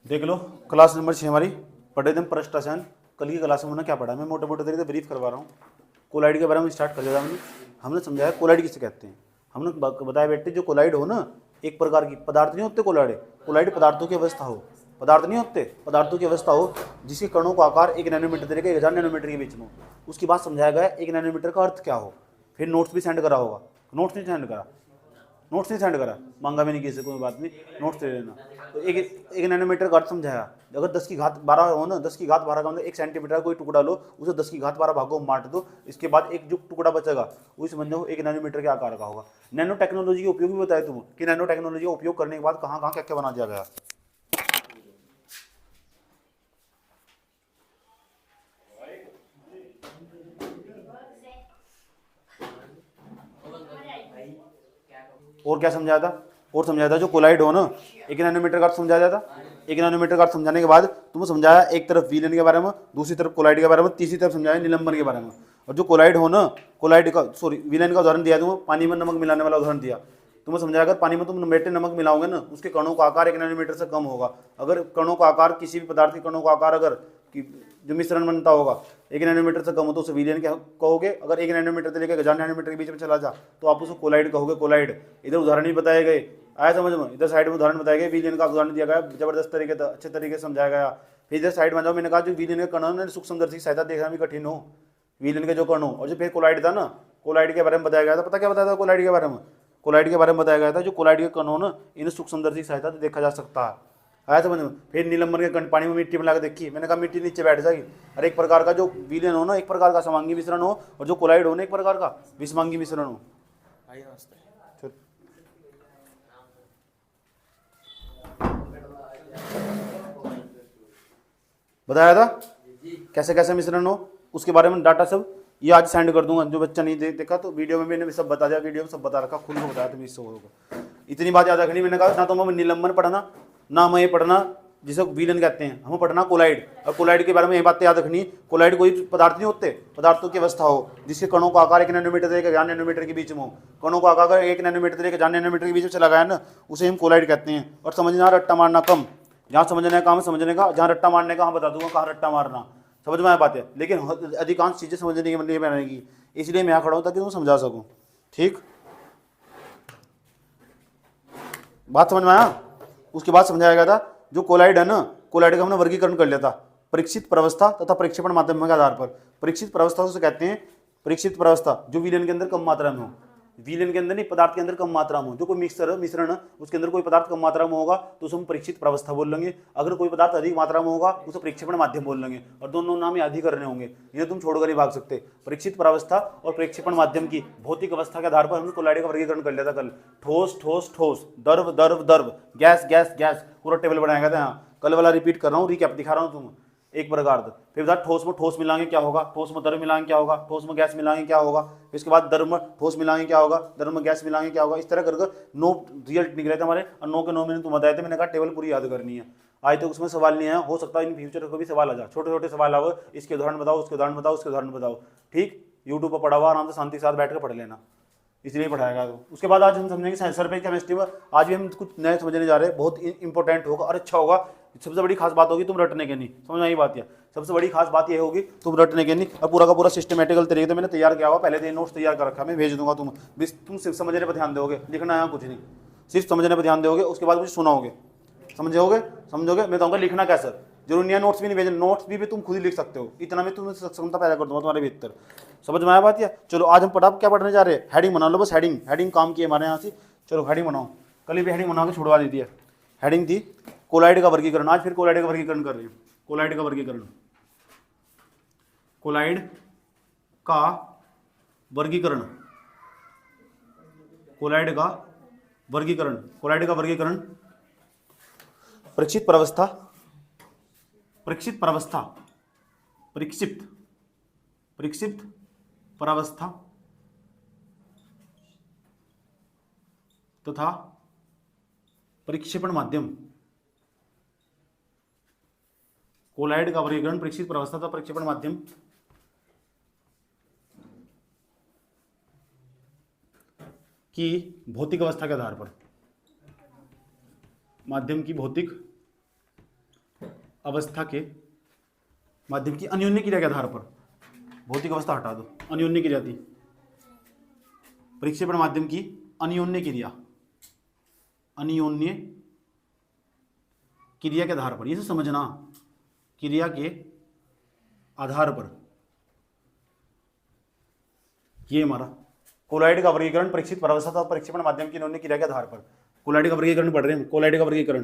देख लो class number 6 हमारी पढ़े थे प्रश्न। कल की क्लास में हमने क्या पढ़ा, मैं मोटे मोटे तरीके से ब्रीफ करवा रहा हूँ। कोलाइड के बारे में स्टार्ट कर दिया था हमने समझाया कोलाइड किसे कहते हैं। हमने बताया बेटे जो कोलाइड हो ना, एक प्रकार की पदार्थ नहीं होते कोलाइड। कोलाइड पदार्थों की अवस्था हो, पदार्थ नहीं होते, पदार्थों की अवस्था हो जिसके कणों का आकार 1 नैनोमीटर से लेकर 1000 नैनोमीटर के बीच में हो। उसकी बात समझाया गया 1 नैनोमीटर का अर्थ क्या हो। फिर नोट्स भी सेंड करा होगा, नोट्स नहीं सेंड करा, नोट्स नहीं सेंड करा, मांगा भी नहीं किसी, कोई बात नहीं, नोट्स दे देना। तो एक नैनोमीटर का अर्थ समझाया। अगर 10 की घात 12 हो ना, 10 की घात 12 का मतलब 1 सेंटीमीटर का कोई टुकड़ा लो, उसे 10 की घात 12 भागों में बांट दो, इसके बाद एक जो टुकड़ा बचेगा वो समझो 1 नैनोमीटर के आकार का होगा। नैनो टेक्नोलॉजी का उपयोग भी बताया तुम कि नैनो टेक्नोलॉजी का उपयोग करने के बाद कहाँ कहाँ क्या क्या बना दिया गया। और क्या समझाया था, और समझाया था जो कोलाइड हो ना 1 नैनोमीटर का अर्थ समझाया था। 1 नैनोमीटर का अर्थ समझाने के बाद तुमने समझाया एक तरफ विलन के बारे में, दूसरी तरफ कोलाइड के बारे में, तीसरी तरफ समझाया निलंबन के बारे में। और जो कोलाइड हो ना, कोलाइड का सॉरी विलन का उदाहरण दिया तुम्हें, पानी में नमक मिलाने वाला उदाहरण दिया। तुम्हें समझाया अगर पानी में तुम बेटे नमक मिलाओगे ना, उसके कणों का आकार 1 नैनोमीटर से कम होगा। अगर कणों का आकार किसी भी पदार्थ के कणों का आकार अगर जो मिश्रण बनता होगा 1 नैनोमीटर से कम हो तो उसे विलियन क्या कहोगे। अगर 1 नैनोमीटर से लेकर 1000 नैनोमीटर के बीच में चला जा तो आप उसको कोलाइड कहोगे। कोलाइड इधर उदाहरण भी बताए गए, आया समझ में, इधर साइड में उदाहरण बताए गए, विलियन का उदाहरण दिया गया, जबरदस्त तरीके से अच्छे तरीके से समझाया गया। फिर इधर साइड में जाओ, मैंने कहा जो विलियन के कण है सूक्ष्मदर्शी की सहायता देखना भी कठिन हो, विलियन के जो कण हो। और जो फिर कोलाइड था ना, कोलाइड के बारे में बताया गया था, पता क्या बताया था कोलाइड के बारे में, कोलाइड के बारे में बताया गया था जो कोलाइड के कण हो ना, इन्हें सूक्ष्मदर्शी की सहायता से देखा जा सकता है। आया समझ में। फिर निलंबन के कण पानी में मिट्टी मिला के देखी, मैंने कहा मिट्टी नीचे बैठ जाएगी। और एक प्रकार का जो विलियन हो ना, एक प्रकार का समांगी मिश्रण हो, और जो कोलाइड हो ना, एक प्रकार का विषमांगी मिश्रण हो। बताया था कैसे कैसे मिश्रण हो, उसके बारे में डाटा सब ये आज सेंड कर दूंगा। जो बच्चा नहीं देखा तो वीडियो में मैंने सब बता दिया, वीडियो में सब बता रखा, खुद को बताया तुम इससे होगा। इतनी बात याद रखनी, मैंने कहा ना तो हमें निलंबन पढ़ना, ना हमें ये पढ़ना जिसे विलन कहते हैं, हमें पढ़ना कोलाइड। और कोलाइड के बारे में ये बातें याद रखनी, कोलाइड कोई पदार्थ नहीं होते, पदार्थों की अवस्था हो जिसके कणों का आकार 1 नैनोमीटर से लेकर 1000 नैनोमीटर के बीच में हो। कणों का आकार 1 नैनोमीटर से लेकर 1000 नैनोमीटर के बीच में चला गया ना, उसे हम कोलाइड कहते हैं। और समझना रट्टा मारना कम, जहाँ समझने का काम समझने का, जहाँ रट्टा मारने का हम बता दूंगा कहाँ रट्टा मारना, समझ में आया बात है। लेकिन अधिकांश चीजें समझने की नहीं बनेगी, इसलिए मैं यहाँ खड़ा हूँ ताकि तुम समझा सकूँ। ठीक, बात समझ में आया। उसके बाद समझाया गया था जो कोलाइड है ना, कोलाइड का हमने वर्गीकरण कर लिया था परीक्षित प्रवस्था तथा प्रेक्षेपण माध्यम के आधार पर। परीक्षित प्रवस्था से कहते हैं, परीक्षित प्रवस्था जो विलयन के अंदर कम मात्रा में हो, विलयन के अंदर नहीं पदार्थ के अंदर कम मात्रा में हो। जो कोई मिश्रण है उसके अंदर कोई पदार्थ कम मात्रा में होगा तो उसे हम परीक्षित प्रवस्था बोल लेंगे। अगर कोई पदार्थ अधिक मात्रा में होगा उसे प्रेक्षेपण माध्यम बोल लेंगे। और दोनों नाम याद ही करने होंगे, इन्हें तुम छोड़कर नहीं भाग सकते। परीक्षित प्रवस्था और प्रेक्षेपण माध्यम की भौतिक अवस्था के आधार पर हमने कोलाइड का वर्गीकरण कर लिया था कल। ठोस ठोस ठोस, द्रव द्रव द्रव, गैस गैस गैस, पूरा टेबल बनाया गया था। यहाँ कल वाला रिपीट कर रहा हूँ, रिकैप दिखा रहा हूँ तुम एक प्रकार का। फिर बता ठोस में ठोस मिलाएंगे क्या होगा, ठोस में द्रव मिलाएंगे क्या होगा, ठोस में गैस मिलाएंगे क्या होगा, फिर इसके बाद द्रव में ठोस मिलाएंगे क्या होगा, द्रव में गैस मिलाएंगे क्या होगा। इस तरह कर 9 रिजल्ट निकले थे हमारे, और 9 के 9 मैंने तुम बताए थे। मैंने कहा टेबल पूरी याद करनी है, आज तक उसमें सवाल नहीं आया, हो सकता है इन फ्यूचर को भी सवाल आ जाए, छोटे छोटे सवाल आओ, इसके उदाहरण बताओ, उसके उदाहरण बताओ, उसके उदाहरण बताओ। ठीक, यूट्यूब पर पढ़ा हुआ आराम से शांति के साथ बैठ कर पढ़ लेना, इसलिए पढ़ाएगा। तो उसके बाद आज हम समझेंगे सरफेस केमिस्ट्री में। आज भी हम कुछ नए समझने जा रहे हैं, बहुत इंपॉर्टेंट होगा और अच्छा होगा। सबसे बड़ी खास बात होगी तुम रटने के नहीं, समझ में आई बात। है सबसे बड़ी खास बात ये होगी तुम रटने के नहीं, और पूरा का पूरा सिस्टमेटिकल तरीके से मैंने तैयार किया हुआ, पहले से नोट्स तैयार कर रखा, मैं भेज दूंगा। तुम सिर्फ समझने पर ध्यान दोगे, लिखना है कुछ नहीं, सिर्फ समझने पर ध्यान दोगे। उसके बाद मुझे सुनाओगे, समझोगे समझोगे। मैं कहूँगा लिखना कैसे, जरूरी नहीं है नोट्स भी नहीं भेजना, नोट्स भी तुम खुद ही लिख सकते हो, इतना मैं तुम्हें सक्षमता पैदा कर दूंगा तुम्हारे भीतर। समझ में आया बात। या चलो आज हम क्या पढ़ने जा रहे हैं, हेडिंग बना लो बस, हेडिंग हेडिंग काम की हमारे यहाँ से। चलो हेडिंग बनाओ, कल भी हेडिंग बना के छुड़वा दी थी। हेडिंग थी कोलाइड का वर्गीकरण, आज फिर कोलाइड का वर्गीकरण कर रहे हैं। कोलाइड का वर्गीकरण, कोलाइड का वर्गीकरण, कोलाइड का वर्गीकरण, कोलाइड का वर्गीकरण। परीक्षित प्रवस्था, परीक्षित प्रवस्था, परीक्षित परीक्षित प्रवस्था तथा प्रेक्षेपण माध्यम। कोलाइड का वर्गीकरण परीक्षित प्रवस्था तथा प्रेक्षेपण माध्यम की भौतिक अवस्था के आधार पर, माध्यम की भौतिक अवस्था के माध्यम की अन्योन्य क्रिया के आधार पर, भौतिक अवस्था हटा दो, अन्योन्य क्रिया थी, प्रक्षेपण माध्यम की अन्योन्य क्रिया, अन्योन्य क्रिया के आधार पर, ये समझना, क्रिया के आधार पर, ये हमारा कोलाइड का वर्गीकरण परीक्षित परावस्था और प्रक्षेपण माध्यम की अन्योन्य क्रिया के आधार पर। कोलाइड का वर्गीकरण पढ़ रहे हैं, कोलाइड का वर्गीकरण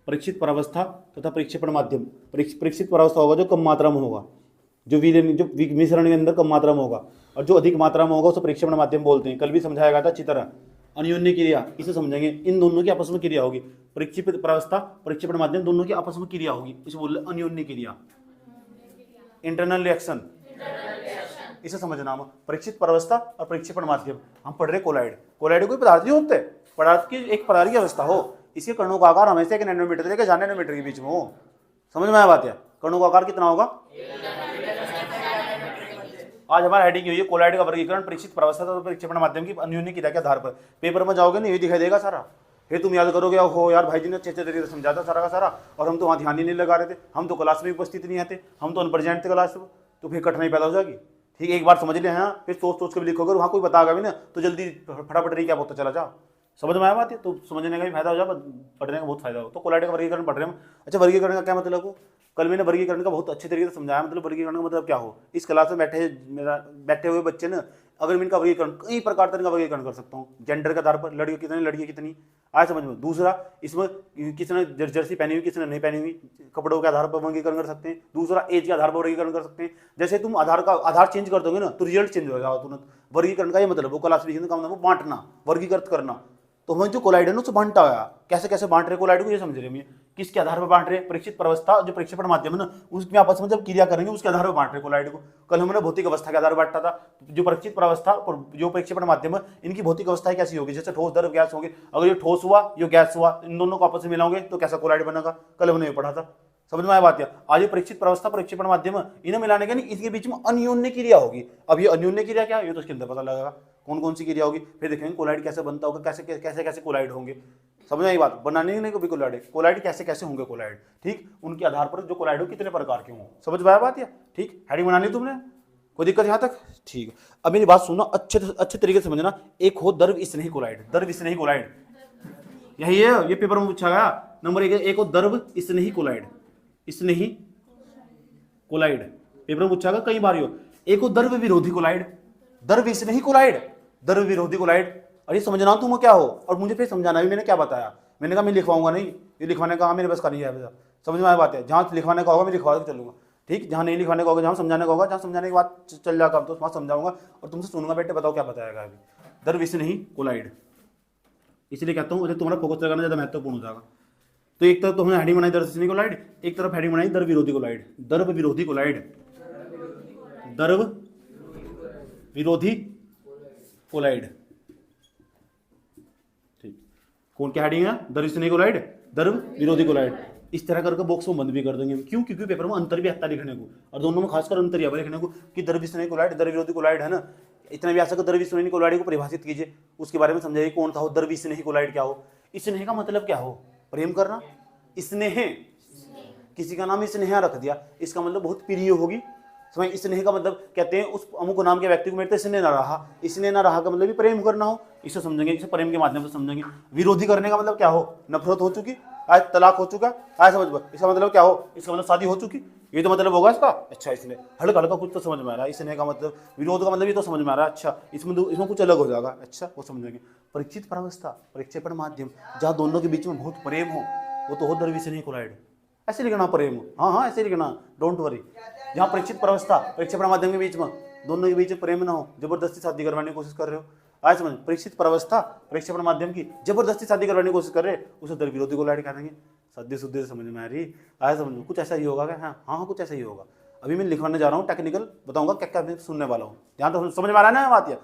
परीक्षित परावस्था तथा प्रक्षेपण माध्यम। परीक्षित परावस्था होगा जो कम मात्रा में होगा, जो मिश्रण के अंदर कम मात्रा में होगा, और जो अधिक मात्रा में होगा उसे प्रक्षेपण माध्यम बोलते हैं। कल भी समझाया गया था अच्छी तरह। अन्योन्य क्रिया, इसे समझेंगे, इन दोनों की आपस में क्रिया होगी, परीक्षित परावस्था प्रक्षेपण माध्यम दोनों की आपस में क्रिया होगी, इसे बोल रहे अन्योन्य क्रिया, इंटरनल रिएक्शन, इसे समझना। हम परीक्षित परावस्था और प्रक्षेपण माध्यम हम पढ़ रहे कोलाइड। कोलाइड कोई पदार्थ नहीं होते, पदार्थ की एक पदार्थ की अवस्था हो, इसके कणों का आकार हमेशा 1 नैनोमीटर से लेकर 4 नैनोमीटर के बीच में हो। समझ में आया बात है? कणों का आकार कितना होगा? आज हमारा हेडिंग हुई है कोलाइड का वर्गीकरण परीक्षित परावस्था और प्रक्षेपण माध्यम की अन्योन्य क्रिया के आधार पर। पेपर में जाओगे नहीं, ये दिखाई देगा सारा, फिर तुम याद करोगे हो यार भाई जी ने अच्छे तरीके से समझा था सारा का सारा, और हम तो वहाँ ध्यान ही नहीं लगा रहे थे, हम तो क्लास में उपस्थित नहीं आते, हम तो अनप्रेजेंट थे क्लास में, तो फिर कठिनाई पैदा हो जाएगी। ठीक है, एक बार समझ लिया हाँ, फिर सोच सोच के भी लिखोगे, वहाँ कोई बताएगा भी ना तो जल्दी फटाफट रही क्या बोलता चला जाओ। समझ में आया बात है? तो समझने का भी फायदा हो जाए, पढ़ने का बहुत फायदा हो। तो कोलाइड का वर्गीकरण पढ़ रहे हैं। अच्छा, वर्गीकरण का क्या मतलब हो? कल मैंने वर्गीकरण का बहुत अच्छे तरीके से समझाया, मतलब वर्गीकरण का मतलब क्या हो। इस क्लास में बैठे हुए बच्चे ना, अगर मैं इनका वर्गीकरण कई प्रकार का वर्गीकरण कर सकता हूँ, जेंडर के आधार पर, लड़कियों कितनी लड़कियाँ कितनी, आज समझ में। दूसरा, इसमें किसने जर्सी पहनी हुई किसने नहीं पहनी हुई, कपड़ों के आधार पर वर्गीकरण कर सकते हैं। दूसरा, एज के आधार पर वर्गीकरण कर सकते हैं। जैसे तुम आधार चेंज कर दोगे ना तो रिजल्ट चेंज हो जाएगा तुरंत। वर्गीकरण का ये मतलब वो क्लासिफिकेशन का मतलब बांटना, वर्गीकृत करना। तो हमें जो कोलाइड है ना उससे बांटा हुआ, कैसे कैसे बांट रहे कोलाइड को, ये समझ रहे हैं। किसके आधार पर बांट रहे? परीक्षित परावस्था जो प्रक्षेपण माध्यम है ना, उसमें आपस में जब क्रिया करेंगे उसके आधार पर बांट रहे कोलाइड को। कल हमने भौतिक अवस्था के आधार पर बांटा था। जो परीक्षित परावस्था और जो प्रक्षेपण माध्यम है, इनकी भौतिक अवस्थाएं कैसी होगी? जैसे ठोस, द्रव, गैस होगी। अगर ये ठोस हुआ, ये गैस हुआ, इन दोनों को आपस में मिलाओगे तो कैसा कोलाइड बनेगा? कल हमने ये पढ़ा था। समझ में आया बात? आज ये परीक्षित परावस्था प्रक्षेपण माध्यम इन्हें मिलाने के नहीं, इसके बीच में अन्योन्य क्रिया होगी। अब ये अन्योन्य क्रिया क्या है ये तो इसके अंदर पता लगेगा, कौन कौन सी क्रिया होगी। फिर देखेंगे कोलाइड कैसे बनता होगा, कैसे कैसे कैसे कोलाइड होंगे। समझ में आई बात? बनाने नहीं कभी कोलाइड कैसे कैसे होंगे कोलाइड, ठीक, उनके आधार पर जो कोलाइड हो कितने प्रकार के हों। समझ में आया बात? या ठीक, हेडिंग बनानी तुमने, कोई दिक्कत यहाँ तक? ठीक है, अब मेरी बात सुनना, अच्छे तरीके से समझना। एक हो द्रव स्नेही कोलाइड, द्रव स्नेही कोलाइड, यही है, ये पेपर में पूछा गया नंबर 1। एक हो द्रव स्नेही कोलाइड, स्नेही कोलाइड पेपर में पूछा गया कई बार। एक हो द्रव विरोधी कोलाइड, द्रव स्नेही कोलाइड, द्रव विरोधी कोलाइड। अरे समझना तुम क्या हो, और मुझे फिर समझाना भी। मैंने क्या बताया? मैंने कहा मैं लिखवाऊंगा नहीं, ये लिखवाने का मेरे बस का नहीं है। समझ में आया बात है? जहाँ लिखवाने का होगा मैं लिखवा के चलूंगा, ठीक। जहाँ नहीं लिखवाने का होगा, जहाँ समझाने का होगा, जहाँ समझाने की बात चल जाएगा तो वहाँ समझाऊंगा और तुमसे सुनूंगा, बेटे बताओ क्या बताएगा अभी। द्रव स्नेही कोलाइड, इसलिए कहता हूँ तुम्हारा फोकस लगाना ज़्यादा महत्वपूर्ण हो जाएगा। तो एक तरफ तो हमने हेडिंग बनाई द्रव स्नेही कोलाइड, एक तरफ हेडिंग बनाई द्रव विरोधी कोलाइड। द्रव विरोधी कोलाइड, द्रव विरोधी कोलाइड, ठीक। कौन क्या हेडिंग है? द्रव स्नेही कोलाइड, द्रव विरोधी कोलाइड। इस तरह करके बॉक्स को बंद भी कर देंगे। क्यों? क्योंकि पेपर में अंतर भी आता लिखने को, और दोनों में खासकर अंतर यह लिखने को कि द्रव स्नेही कोलाइड, द्रव विरोधी कोलाइड है ना। इतना भी आ सके द्रव स्नेही कोलाइड को परिभाषित कीजिए, उसके बारे में समझाइए कौन था हो द्रव स्नेही कोलाइड क्या हो। स्नेह का मतलब क्या हो? प्रेम करना। स्नेह, किसी का नाम स्नेहा रख दिया, इसका मतलब बहुत प्रिय होगी। समझ, स्नेह का मतलब कहते हैं उस अमुक नाम के व्यक्ति को मेरे स्नेह ना रहा। स्नेह ना रहा का मतलब भी प्रेम करना हो, इसे समझेंगे, इसे प्रेम के माध्यम से समझेंगे। विरोधी करने का मतलब क्या हो? नफरत हो चुकी, आज तलाक हो चुका, आज समझ। इसका मतलब क्या हो? इसका मतलब शादी हो चुकी, ये तो मतलब होगा इसका। अच्छा, इसलिए हल्का हल्का कुछ तो समझ में आ रहा है। स्नेह का मतलब, विरोध का मतलब ये तो समझ में आ रहा है। अच्छा, इसमें कुछ अलग हो जाएगा। अच्छा, वो समझेंगे। परीक्षित परावस्था प्रक्षेपण माध्यम, जहाँ दोनों के बीच में बहुत प्रेम हो, वो तो हो द्रव स्नेही कोलाइड। ऐसे लिखना प्रेम, हाँ ऐसे लिखना, डोंट वरी। जहाँ परीक्षित परावस्था प्रक्षेपण माध्यम के बीच में, दोनों के बीच में प्रेम ना हो, जबरदस्ती शादी करवाने की कोशिश कर रहे हो, आज समझ। परीक्षित परावस्था प्रक्षेपण माध्यम की जबरदस्ती शादी करवाने की कोशिश कर रहे, उसे द्रव विरोधी कोलाइड कह देंगे। सद्य शुद्ध से समझ में आ रही? आज समझ, कुछ ऐसा ही होगा क्या? हाँ कुछ ऐसा ही होगा। अभी मैं लिखवाने जा रहा हूँ, टेक्निकल बताऊंगा क्या क्या मैं सुनने वाला हूँ। ध्यान तो समझ में आ रहा है ना बात? या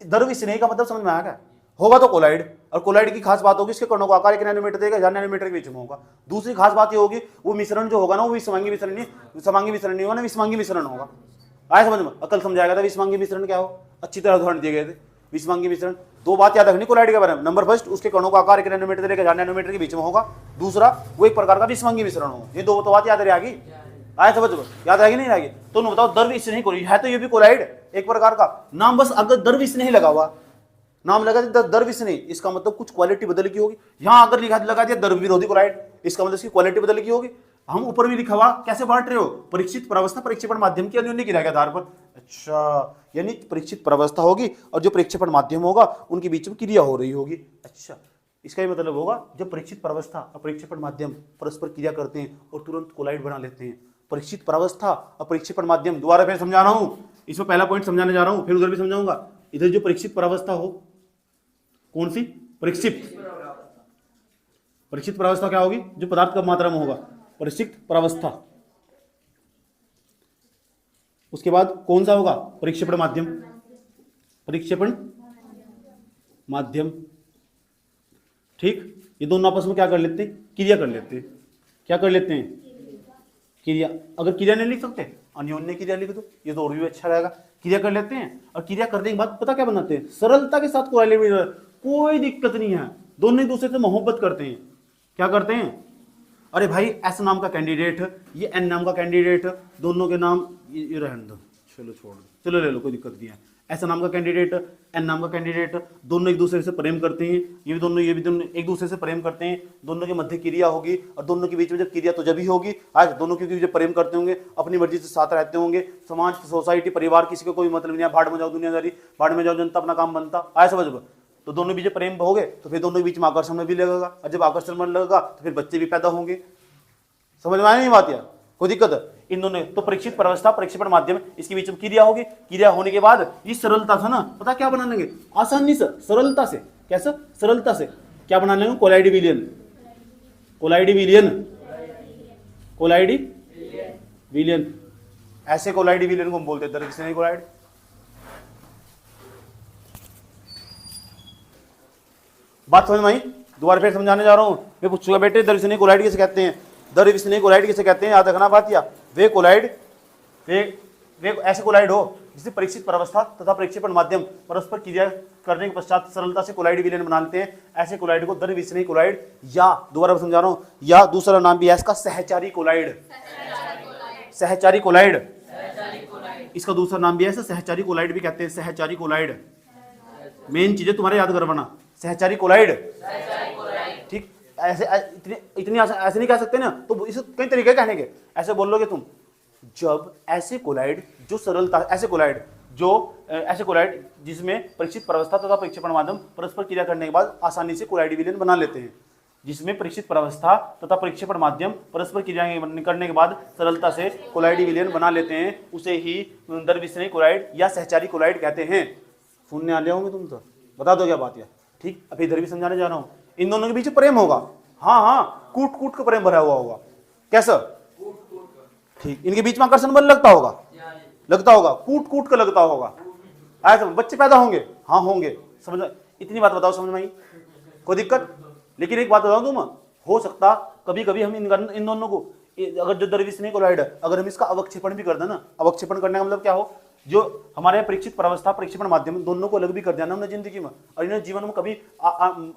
द्रव स्नेही का मतलब समझ में आया क्या? होगा तो कोलाइड, और कोलाइड की खास बात होगी इसके कणों का आकार 1 नैनोमीटर से 1000 नैनोमीटर के बीच में होगा। दूसरी खास बात ये होगी वो मिश्रण जो होगा ना, वो विषमांगी मिश्रण नहीं, समांगी मिश्रण नहीं होगा ना, विषमांगी मिश्रण होगा। आए समझ में? अकल समझाया गया था विषमांगी मिश्रण क्या हो, अच्छी तरह उदाहरण दिए गए थे। विषमांगी मिश्रण दो बात याद रखनी कोलाइड के बारे में। नंबर फर्स्ट, उसके कणों का आकार 1 नैनोमीटर से लेकर 4 नैनोमीटर के बीच में होगा। दूसरा, वो एक प्रकार का विषमंगी मिश्रण होगा। ये दो तो बात याद रहेगी। आया समझ, याद रहेगी नहीं रहेगी? तो बताओ, द्रव स्नेही कोलाइड है तो ये भी कोलाइड एक प्रकार का नाम, बस अगर द्रव स्नेही लगा हुआ नाम लगा दिया द्रव स्नेही, इसका मतलब कुछ क्वालिटी बदल की होगी। यहां अगर लगा दिया द्रव विरोधी कोलाइड, इसका मतलब इसकी क्वालिटी बदल की होगी। हम ऊपर भी लिखा हुआ कैसे बांट रहे हो, परीक्षित प्रवस्था प्रक्षेपण माध्यम की अन्योन्य क्रिया के आधार पर। अच्छा, यानी परीक्षित प्रवस्था होगी और जो प्रक्षेपण माध्यम होगा उनके बीच में क्रिया हो रही होगी। अच्छा, इसका ये मतलब होगा जब परीक्षित प्रवस्था और प्रक्षेपण माध्यम परस्पर क्रिया करते हैं और तुरंत कोलाइड बना लेते हैं। परीक्षित प्रवस्था और प्रक्षेपण माध्यम, दोबारा फिर समझा रहा हूं, इसमें पहला पॉइंट समझाने जा रहा हूं, फिर उधर भी समझाऊंगा। इधर जो परीक्षित प्रवस्था हो, कौन सी परीक्षित प्रवस्था क्या होगी, जो पदार्थ कम मात्रा में होगा, परीक्षित प्रवस्था। उसके बाद कौन सा होगा, प्रक्षेपण माध्यम, प्रक्षेपण माध्यम। ठीक, ये दोनों आपस में क्या कर लेते हैं, क्रिया कर लेते हैं। क्या कर लेते हैं, क्रिया। अगर क्रिया नहीं लिख सकते, अन्योन्य क्रिया लिख दो, ये तो और भी अच्छा रहेगा। क्रिया कर लेते हैं और क्रिया करने के बाद पता क्या बनाते हैं, सरलता के साथ कोई दिक्कत नहीं है, दोनों एक दूसरे से मोहब्बत करते हैं। क्या करते हैं, अरे भाई एस नाम का कैंडिडेट, ये एन नाम का कैंडिडेट, दोनों के नाम ये रहने दो, चलो छोड़ दो, चलो ले लो, कोई दिक्कत नहीं है। ऐसा नाम का कैंडिडेट, एन नाम का कैंडिडेट, दोनों एक दूसरे से प्रेम करते हैं। ये भी दोनों एक दूसरे से प्रेम करते हैं। दोनों के मध्य क्रिया होगी और दोनों के बीच में जब क्रिया तो जब ही होगी, आज दोनों क्योंकि जब प्रेम करते होंगे, अपनी मर्जी से साथ रहते होंगे। समाज, सोसाइटी, परिवार, किसी को कोई मतलब नहीं है, भाड़ में जाओ दुनियादारी, भाड़ में जाओ जनता, अपना काम बनता, आया समझ। तो दोनों बीच प्रेम हो गए तो फिर दोनों के बीच में आकर्षण में भी लगेगा, और जब आकर्षण में लगेगा तो फिर बच्चे भी पैदा होंगे। समझ में आया नहीं बात, यार कोई दिक्कत है इन दोनों? तो परीक्षित प्रवस्था प्रक्षेपण माध्यम, इसके बीच में क्रिया होगी। क्रिया होने के बाद ये सरलता था ना, पता क्या बना लेंगे, आसानी से, सरलता से। कैसे, सरलता से क्या बना लेंगे, कोलाइड विलयन, कोलाइड विलयन, कोलाइड विलयन। ऐसे कोलाइड विलयन को हम बोलते हैं द्रव स्नेही कोलाइड। बात समझ में आई? दोबारा फिर समझाने जा रहा हूं। मैं पूछूंगा बेटे द्रव स्नेही कोलाइड किसे कहते हैं, द्रव स्नेही कोलाइड किसे कहते हैं, याद रखना बात। या वे कोलाइड, वे ऐसे कोलाइड हो जिसे परीक्षित प्रवस्था तथा प्रक्षेपण माध्यम परस्पर क्रिया करने के पश्चात सरलता से कोलाइड विलयन बना लेते हैं। ऐसे कोलाइड को द्रव स्नेही कोलाइड, या दोबारा समझा रहा हूं, या दूसरा नाम भी है इसका सहचारी कोलाइड, सहचारी कोलाइड, इसका दूसरा नाम भी है सहचारी कोलाइड भी कहते हैं, सहचारी कोलाइड। मेन चीजें तुम्हारे याद करवाना, सहचारी कोलाइड। ठीक, ऐसे इतनी ऐसे नहीं कह सकते ना, तो इसे कई तरीके कहने के। ऐसे बोलोगे तुम, जब ऐसे कोलाइड जो सरलता, ऐसे कोलाइड जिसमें परीक्षित प्रवस्था तथा प्रक्षेपण माध्यम परस्पर क्रिया करने के बाद आसानी से कोलाइड विलयन बना लेते हैं। जिसमें परीक्षित प्रवस्था तथा प्रक्षेपण माध्यम परस्पर क्रिया करने के बाद सरलता से कोलाइड विलयन बना लेते हैं, उसे ही द्रव स्नेही कोलाइड या सहचारी कोलाइड कहते हैं। सुनने आ होंगे तुम तो, बता दो क्या बात है। ठीक, अभी इधर भी समझाने जा रहा हूं। इन दोनों के बीच प्रेम होगा, हाँ, कूट कूट का प्रेम भरा हुआ होगा। कैसा, ठीक, इनके बीच में आकर्षण बल लगता होगा, कूट कूट का लगता होगा। ऐसा बच्चे पैदा होंगे, हाँ होंगे। समझ, इतनी बात बताओ, समझ में आई? कोई दिक्कत? लेकिन एक बात बताओ तुम, हो सकता कभी कभी हम इन दोनों को, अगर जो द्रव स्नेही कोलाइड है, अगर हम इसका अवक्षेपण भी कर देना, अवक्षेपण करने का मतलब क्या हो, जो हमारे परीक्षित प्रवस्था प्रक्षेपण माध्यम दोनों को अलग भी कर दिया ना हमने जिंदगी में, और इन्हें जीवन में कभी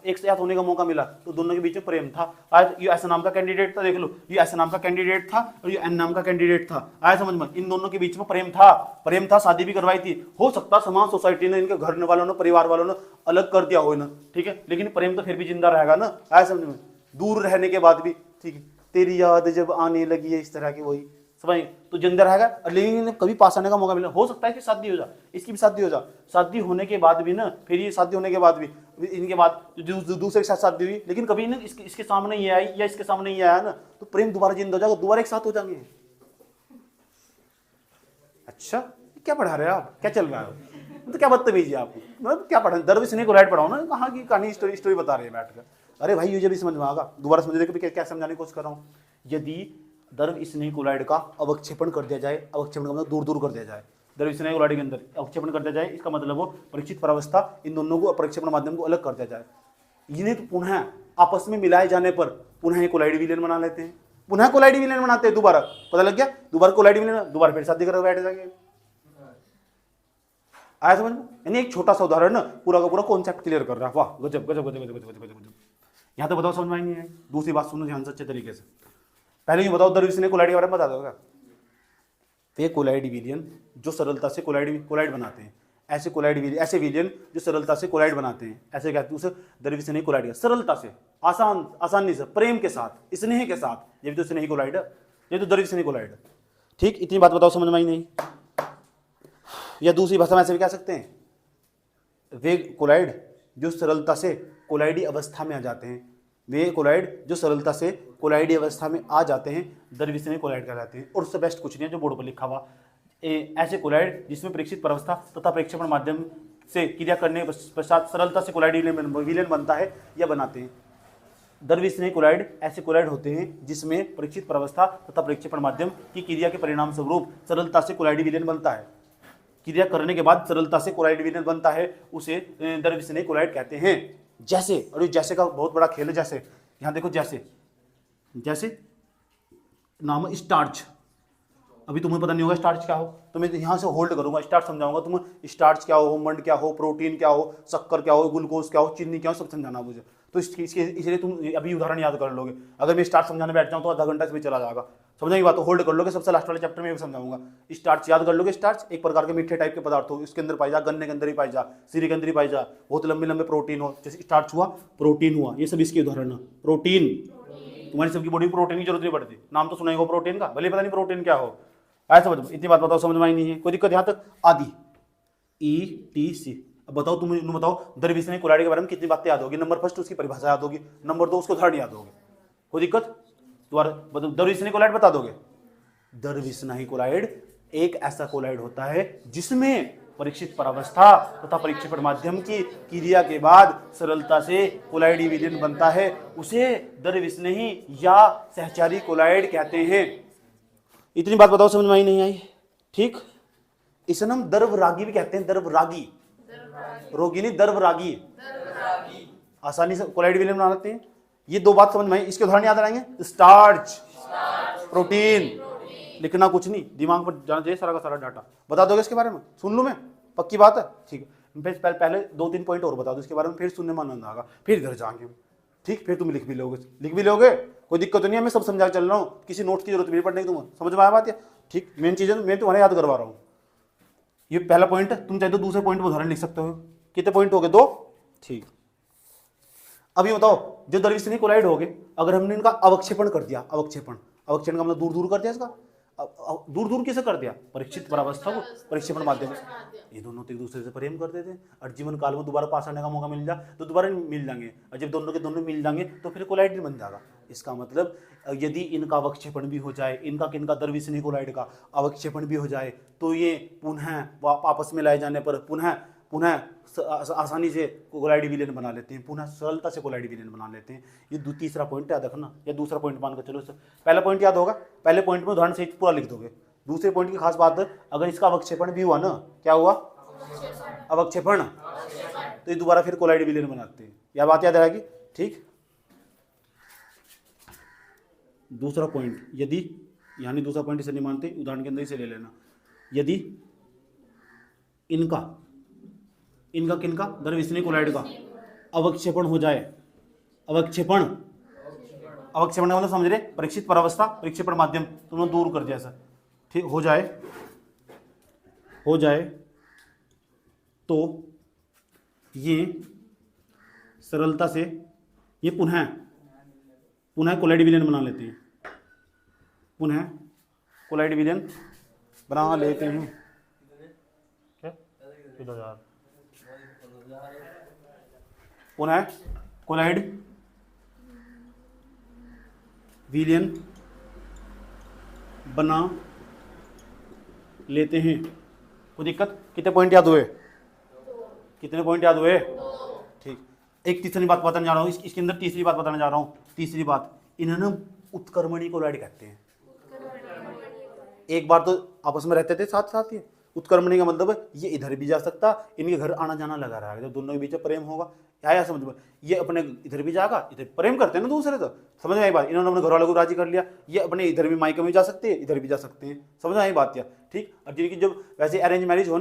एक साथ होने का मौका मिला, तो दोनों के बीच में प्रेम था। आज ये ऐसा नाम का कैंडिडेट था, देख लो, ये ऐसा नाम का कैंडिडेट था और ये एन नाम का कैंडिडेट था। आया समझ में? इन दोनों के बीच में प्रेम था, शादी भी करवाई थी। हो सकता समाज, सोसाइटी ने, इनके घर वालों ने, परिवार वालों ने अलग कर दिया हो ना, ठीक है, लेकिन प्रेम तो फिर भी जिंदा रहेगा ना। आया समझ में? दूर रहने के बाद भी, ठीक है, तेरी याद जब आने लगी है, इस तरह की, वही समझ, तो जिंदा रहेगा। लेकिन कभी पास आने का मौका मिला, हो सकता है कि शादी हो जाए, इसकी भी शादी हो जाए। शादी होने के बाद भी ना, फिर ये शादी होने के बाद भी इनके बाद दूसरे के साथ शादी हुई, लेकिन कभी ना इसके सामने ये आई या इसके सामने ये आया ना, तो प्रेम दोबारा जिंदा हो जाएगा, दोबारा एक साथ हो जाएंगे। अच्छा, क्या पढ़ा रहे हो आप, क्या चल रहा है, तो क्या बदतमीजी है आपको, मतलब क्या पढ़ा, द्रव स्नेही कोलाइड पढ़ाओ ना, कहाँ की कहानी स्टोरी बता रहे हैं बैठ कर। अरे भाई ये जब समझ में आएगा, दोबारा समझने के क्या समझाने की कोशिश कर रहा हूँ। यदि द्रव स्नेही कोलाइड का अवक्षेपण कर दिया जाए, अवक्षेपण का मतलब दूर दूर कर दिया जाए, द्रव स्नेही कोलाइड के अंदर अवक्षेपण कर दिया जाए, इसका मतलब वो परीक्षित प्रवस्था इन दोनों को प्रक्षेपण माध्यम को अलग कर दिया जाए, इन्हें तो पुनः आपस में मिलाए जाने पर पुनः ये कोलाइड विलयन बना लेते हैं, पुनः कोलाइड विलयन बनाते हैं। दोबारा पता लग गया, दोबारा कोलाइड विलयन, दोबारा फिर शादी कर बैठ जाएंगे। आया समझ में? यानी एक छोटा सा उदाहरण ना पूरा का पूरा कॉन्सेप्ट क्लियर कर रहा है। वाह गजब गजब गजब गजब गजब गजब गजब। यहाँ तो बताओ समझ में नहीं आई? दूसरी बात सुनो ध्यान से अच्छे तरीके से। पहले ये बताओ दरविश ने कोलाइड के बारे में बता दोगे? तो ये कोलाइड विलियन जो सरलता से कोलाइड बनाते हैं, ऐसे कोलाइड विलियन, ऐसे विलियन जो सरलता से कोलाइड बनाते हैं, ऐसे कहते हैं उसे दरविश ने कोलाइड। सरलता से, आसानी से, प्रेम के साथ, स्नेह के साथ, ये भी तो स्नेही कोलाइड है, ये तो दरविश ने कोलाइड। ठीक, इतनी बात बताओ समझ में आई नहीं? या दूसरी भाषा में ऐसे भी कह सकते हैं, वे कोलाइड जो सरलता से कोलाइडी अवस्था में आ जाते हैं, वे कोलाइड जो सरलता से कोलाइडी अवस्था में आ जाते हैं दरविसनी कोलाइड कहलाते हैं। और उससे बेस्ट कुछ नहीं है जो बोर्ड पर लिखा हुआ, ऐसे कोलाइड जिसमें परीक्षित प्रवस्था तथा प्रेक्षेपण माध्यम से क्रिया करने के पश्चात सरलता से कोलाइड विलयन बनता है या बनाते हैं। दरविसनी कोलाइड ऐसे कोलाइड होते हैं जिसमें परीक्षित प्रवस्था तथा प्रेक्षेपण माध्यम की क्रिया के परिणाम स्वरूप सरलता से कोलाइडी विलयन बनता है। क्रिया करने के बाद सरलता से कोलाइड विलयन बनता है, उसे दरविसनी कोलाइड कहते हैं। जैसे, और ये जैसे का बहुत बड़ा खेल है। जैसे यहाँ देखो, जैसे नाम स्टार्च। अभी तुम्हें पता नहीं होगा स्टार्च क्या हो, तो मैं यहाँ से होल्ड करूंगा, स्टार्च समझाऊंगा तुम्हें। स्टार्च क्या हो, मंड क्या हो, प्रोटीन क्या हो, शक्कर क्या हो, ग्लूकोज क्या हो, चीनी क्या हो, सब समझाना मुझे। तो इसलिए तुम अभी उदाहरण याद कर लोगे। अगर मैं स्टार्च समझाने बैठ जाऊँ तो आधा घंटा इसमें चला जाएगा। समझने की बात, तो होल्ड कर लोगे, सबसे लास्ट वाले चैप्टर में भी समझाऊंगा। स्टार्च याद कर लोगे। स्टार्च एक प्रकार के मीठे टाइप के पदार्थ हो, इसके अंदर पाई जा, गन्ने के अंदर ही पाई जा, सीरी के अंदर ही पाई जा, बहुत लंबे लंबे प्रोटीन हो। जैसे स्टार्च हुआ, प्रोटीन हुआ, ये सब इसके उदाहरण है। प्रोटीन, तुम्हारी सबकी बॉडी में प्रोटीन की जरूरत नहीं पड़ती, नाम तो सुना ही हो प्रोटीन का, भले पता नहीं प्रोटीन क्या हो। आया समझ? इतनी बात बताओ समझ में आई नहीं है? कोई दिक्कत यहाँ तक? आदि ETC। अब बताओ, तुम बताओ दरविसनी कोलाइड के बारे में कितनी बातें याद होगी? नंबर फर्स्ट उसकी परिभाषा याद होगी, नंबर 2 उसके उदाहरण याद होगे। कोई दिक्कत? दोबारा बताओ, दरविसनी कोलाइड बता दोगे? दरविसनी कोलाइड एक ऐसा कोलाइड होता है जिसमें परीक्षित परावस्था तथा परीक्षेपण माध्यम की क्रिया के बाद सरलता से कोलाइडी विलयन बनता है, उसे दरविसनी या सहचारी कोलाइड कहते हैं। इतनी बात बताओ समझ में आई नहीं आई? ठीक, इसे हम दर्वरागी भी कहते हैं। दर्वरागी, रोगी नहीं, दर्वरागी। आसानी से कोलाइड विलयन बना लेते हैं। ये दो बात समझ में आई। इसके उदाहरण याद रहेंगे, स्टार्च, प्रोटीन। लिखना कुछ नहीं, दिमाग पर जाना चाहिए सारा का सारा डाटा। बता दोगे इसके बारे में? सुन लूं मैं, पक्की बात है? ठीक है, पहले 2-3 पॉइंट और बता दो इसके बारे में, फिर सुनने में आनंद आएगा, फिर घर जाएंगे। ठीक, फिर तुम लिख भी लोगे, कोई दिक्कत तो नहीं है। मैं सब समझा चल रहा हूँ, किसी नोट की जरूरत नहीं पड़ने की। तुम्हें समझ में आया बात है? ठीक, मेन चीज है, मैं तुम्हारे याद करवा रहा हूँ। ये पहला पॉइंट है, तुम चाहे तो दूसरे पॉइंट में उदाहरण लिख सकते हो। कितने पॉइंट हो गए? 2। ठीक, अभी बताओ, जो दरविसनी कोलाइड हो गए, अगर हमने इनका अवक्षेपण कर दिया, अवक्षेपण का मतलब दूर दूर कर दिया। इसका दूर दूर कैसे कर दिया? परीक्षित परावस्था को परीक्षेपण माध्यम से। ये दोनों तो एक दूसरे से प्रेम करते थे, और जीवन काल में दोबारा पास आने का मौका मिल जाए तो दोबारा मिल जाएंगे, और जब दोनों के दोनों मिल जाएंगे तो फिर कोलाइड बन जाएगा। इसका मतलब यदि इनका अवक्षेपण भी हो जाए, इनका दरविसनी कोलाइड का अवक्षेपण भी हो जाए, तो ये पुनः आपस में लाए जाने पर पुनः आसानी से कोलाइड विलयन बना लेते हैं, पुनः सरलता से कोलाइड विलयन बना लेते हैं। ये तीसरा पॉइंट याद रखना, या दूसरा पॉइंट मानकर चलो। पहला पॉइंट याद होगा, पहले पॉइंट में उदाहरण से पूरा लिख दोगे। दूसरे पॉइंट की खास बात है, अगर इसका अवक्षेपण भी हुआ ना, क्या हुआ? अवक्षेपण, तो ये दोबारा फिर कोलाइड विलयन बनाते हैं। यह बात याद रहेगी? ठीक, दूसरा पॉइंट, यदि यानी दूसरा पॉइंट इसे नहीं मानते, उदाहरण के अंदर इसे ले लेना। यदि इनका किनका दरविसनी कोलाइड का अवक्षेपण हो जाए, अवक्षेपण का मतलब समझ रहे? परीक्षित परावस्था परीक्षेपण माध्यम तुमने दूर कर दिया सर। ठीक, हो जाए तो ये सरलता से ये पुनः कोलाइड विलयन बना लेते हैं, पुनः कोलाइड विलयन बना लेते हैं। पुनः कोलाइड विलयन बना लेते हैं। कोई दिक्कत? कितने पॉइंट याद हुए? कितने पॉइंट याद हुए? ठीक, एक तीसरी बात बताने जा रहा हूँ, इसके अंदर तीसरी बात बताने जा रहा हूँ। तीसरी बात, इन्हें ना उत्क्रमणी कोलाइड कहते हैं। एक बार तो आपस में रहते थे साथ साथ ही, उत्कर्मणी का मतलब ये इधर भी जा सकता, इनके घर आना जाना लगा रहेगा, जब दोनों के बीच में प्रेम होगा। आया समझ में, ये अपने इधर भी जाएगा, इधर प्रेम करते हैं ना दूसरे, तो समझ में आई बात। इन्होंने अपने घर वालों को राजी कर लिया, ये अपने इधर भी मायके में जा सकते हैं, इधर भी जा सकते हैं, समझ में आई बात क्या। ठीक। अब जिनकी जब वैसे अरेंज मैरिज हो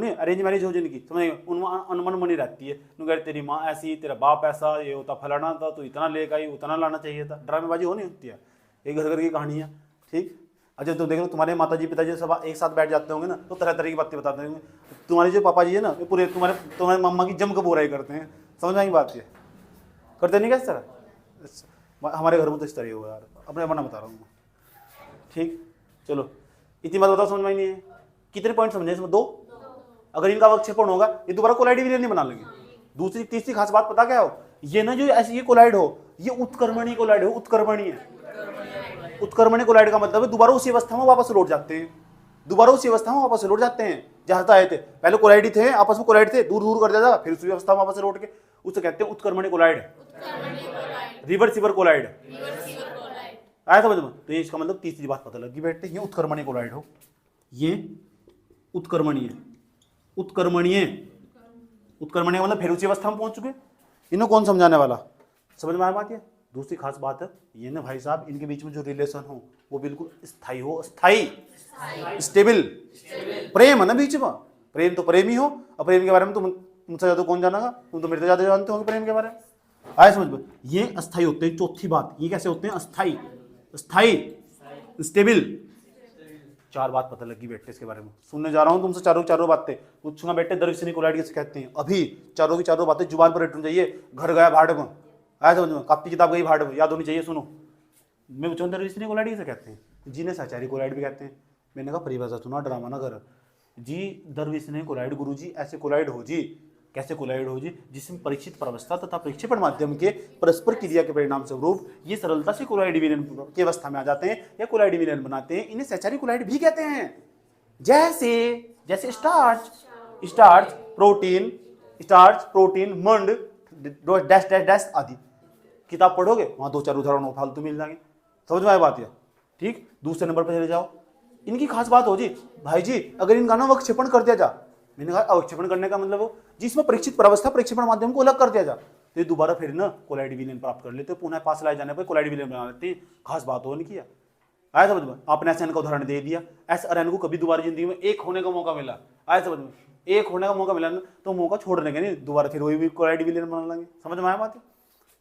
जिनकी, समझ उनमें अनमन मनी रहती है, कह तेरी माँ ऐसी, तेरा बाप ऐसा, ये होता फलाना था, तो इतना लेकर आई, उतना लाना चाहिए था, ड्रामेबाजी होनी होती है, ये घर घर की कहानियाँ। ठीक। अच्छा तुम देख लो, तुम्हारे माताजी पिताजी सब एक साथ बैठ जाते होंगे ना, तो तरह तरह की बातें बताते होंगे। तुम्हारे जो पापा जी है ना, ये पूरे तुम्हारे मम्मा की जम के बुराई करते हैं, समझ में आई बात ये, करते नहीं क्या इस तरह। अच्छा, हमारे घर में तो इस तरह ही हुआ यार, अपने अपना बता रहा हूँ मैं। ठीक। चलो इतनी बात बताओ, समझ में नहीं है। कितने पॉइंट समझे इसमें? 2। अगर इनका अवक्षेपण होगा ये दोबारा कोलाइड विलयन नहीं बना लेंगे। दूसरी तीसरी खास बात पता क्या हो, ये ना जो ऐसी ये कोलाइड हो, ये उत्कर्मणी कोलाइड हो, उत्कर्मणी है। उत्कर्मणी कोलाइड का मतलब है दोबारा उसी अवस्था में वापस लौट जाते हैं, दोबारा उसी अवस्था में वापस लौट जाते हैं जहां से आए थे। पहले कोलाइड ही थे, आपस में कोलाइड थे, दूर दूर कर दिया, फिर उसी अवस्था में वापस लौट के, उसे कहते हैं उत्कर्मणी कोलाइड, रिवर्सिबल कोलाइड। आया समझ में? तो ये इसका मतलब तीसरी बात पता लगी बैठते, ये उत्कर्मणी कोलाइड हो, ये उत्कर्मणीय, उत्कर्मणीय, उत्कर्मणीय मतलब फिर उसी अवस्था में पहुंच चुके। इन्हें कौन समझाने वाला? समझ में आया बात ये। दूसरी खास बात है ये ना भाई साहब, इनके बीच में जो रिलेशन हो वो बिल्कुल स्थायी हो, स्थायी, स्टेबल। प्रेम है ना बीच में, प्रेम तो प्रेम ही हो। अब प्रेम के बारे में तुमसे ज्यादा कौन जानेगा, तुम तो मेरे से ज्यादा जानते होंगे प्रेम के बारे में। आए समझ में? ये अस्थायी होते हैं। चौथी बात, ये कैसे होते हैं? अस्थायी, स्थायी, स्टेबल। 4 बात पता लगी बेटे इसके बारे में। सुनने जा रहा हूं तुमसे चारों बातें पूछूंगा बेटे। दर्शनी कोलाइड किसे कहते हैं? अभी चारों की चारों बातें जुबान पर रटनी चाहिए। घर गया भाड़ में, आया समझ में? कॉपी किताब गई भाड़ में, याद होनी चाहिए। सुनो, मैं पूछूं दर्शनी कोलाइड किसे कहते हैं? जी ने साचारी कोलाइड भी कहते हैं। मैंने कहा परिभाषा सुना, ड्रामा ना कर जी। दरविस्नेह कोलाइड गुरु जी ऐसे कोलाइड हो जी। कैसे कोलाइड हो जी? जिसमें परीक्षित प्रवस्था तथा प्रक्षेपण माध्यम के परस्पर क्रिया के परिणाम स्वरूप ये सरलता से कोलाइड विलयन की अवस्था में आ जाते हैं या कोलाइड विलयन बनाते हैं। इन्हें सहचारी कोलाइड भी कहते हैं। जैसे स्टार्च, प्रोटीन, मंड, डैश डैश डैश आदि। किताब पढ़ोगे वहां 2-4 उदाहरण फालतू मिल जाएंगे। समझ में आया बात है। ठीक। दूसरे नंबर पर चले जाओ। इनकी खास बात हो जी भाई जी, अगर इनका ना अवक्षेपण कर दिया जा, मैंने कहा अवक्षेपण करने का मतलब हो जिसमें परीक्षित प्रवस्था प्रक्षेपण माध्यम को अलग कर दिया जा, तो ये दोबारा फिर ना कोलाइड विलयन प्राप्त कर लेते, पुनः पास लाए जाने पर कोलाइड विलयन बना लेते हैं। खास बात हो नहीं किया। आया समझ में? आपने एस एन का उदाहरण दे दिया। एस और एन को कभी दोबारा जिंदगी में एक होने का मौका मिला, आया समझ में? एक होने का मौका मिला ना, तो मौका छोड़ने का नहीं, दोबारा फिर वही भी कोलाइड विलयन बना लेंगे। समझ में आया बात है?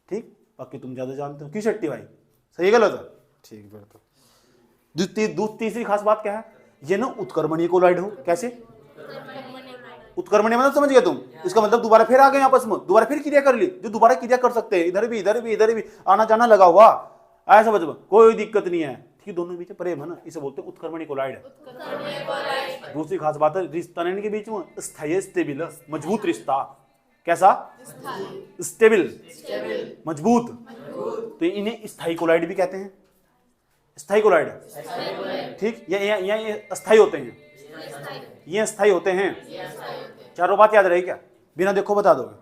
ठीक। बाकी तुम ज्यादा जानते हो। क्यों शेट्टी भाई, सही गलत है? ठीक। फिर तो तीसरी खास बात क्या है? ये ना उत्कर्मणीय कोलाइड हो। कैसे उत्कर्मणीय मतलब समझ गए तुम? इसका मतलब दोबारा फिर आ गए आपस में, दोबारा फिर क्रिया कर ली, जो दोबारा क्रिया कर सकते हैं, इधर भी आना जाना लगा हुआ। आया समझ में? कोई दिक्कत नहीं है। ठीक। दोनों बीच प्रेम है ना, इसे बोलते हैं उत्कर्मणीय कोलाइड। दूसरी खास बात है रिश्ता ना इनके बीच में स्थायी, स्टेबल, मजबूत रिश्ता। कैसा? स्टेबल, मजबूत। तो इन्हें स्थायी कोलाइड भी कहते हैं। स्थायी कोलाइड। ठीक। ये अस्थायी होते हैं, ये अस्थायी होते हैं। चारों बात याद रही क्या? बिना देखो बता दोगे।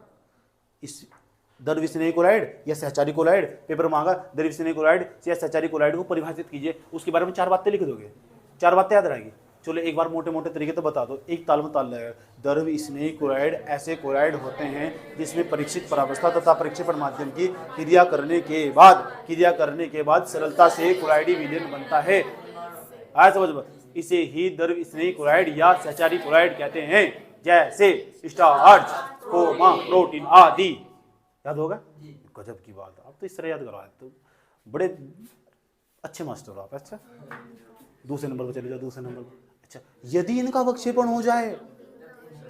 इस दरविस्नेही कोलाइड या सहचारी कोलाइड, पेपर मांगा दरविस्नेही कोलाइड या सहचारी कोलाइड को परिभाषित कीजिए, उसके बारे में 4 बातें लिख दोगे। 4 बातें याद रहेगी। चलो एक बार मोटे मोटे तरीके तो बता दो, एक ताल में ताल लगेगा। दरविस्नेही कोलाइड ऐसे कोलाइड होते हैं जिसमें परीक्षित परावस्था तथा प्रक्षेपण माध्यम की क्रिया करने के बाद सरलता से कोलाइडी विलयन बनता है। आया समझ में? इसे ही दरविस्नेही कोलाइड या सहचारी कोलाइड कहते हैं। जैसे स्टार्च, प्रोटीन आदि। याद होगा? गजब की बात, आप तो इस तरह याद करवाए तो बड़े अच्छे मास्टर हो आप। अच्छा दूसरे नंबर पर चले जाओ। दूसरे नंबर पर अच्छा, यदि इनका अवक्षेपण हो जाए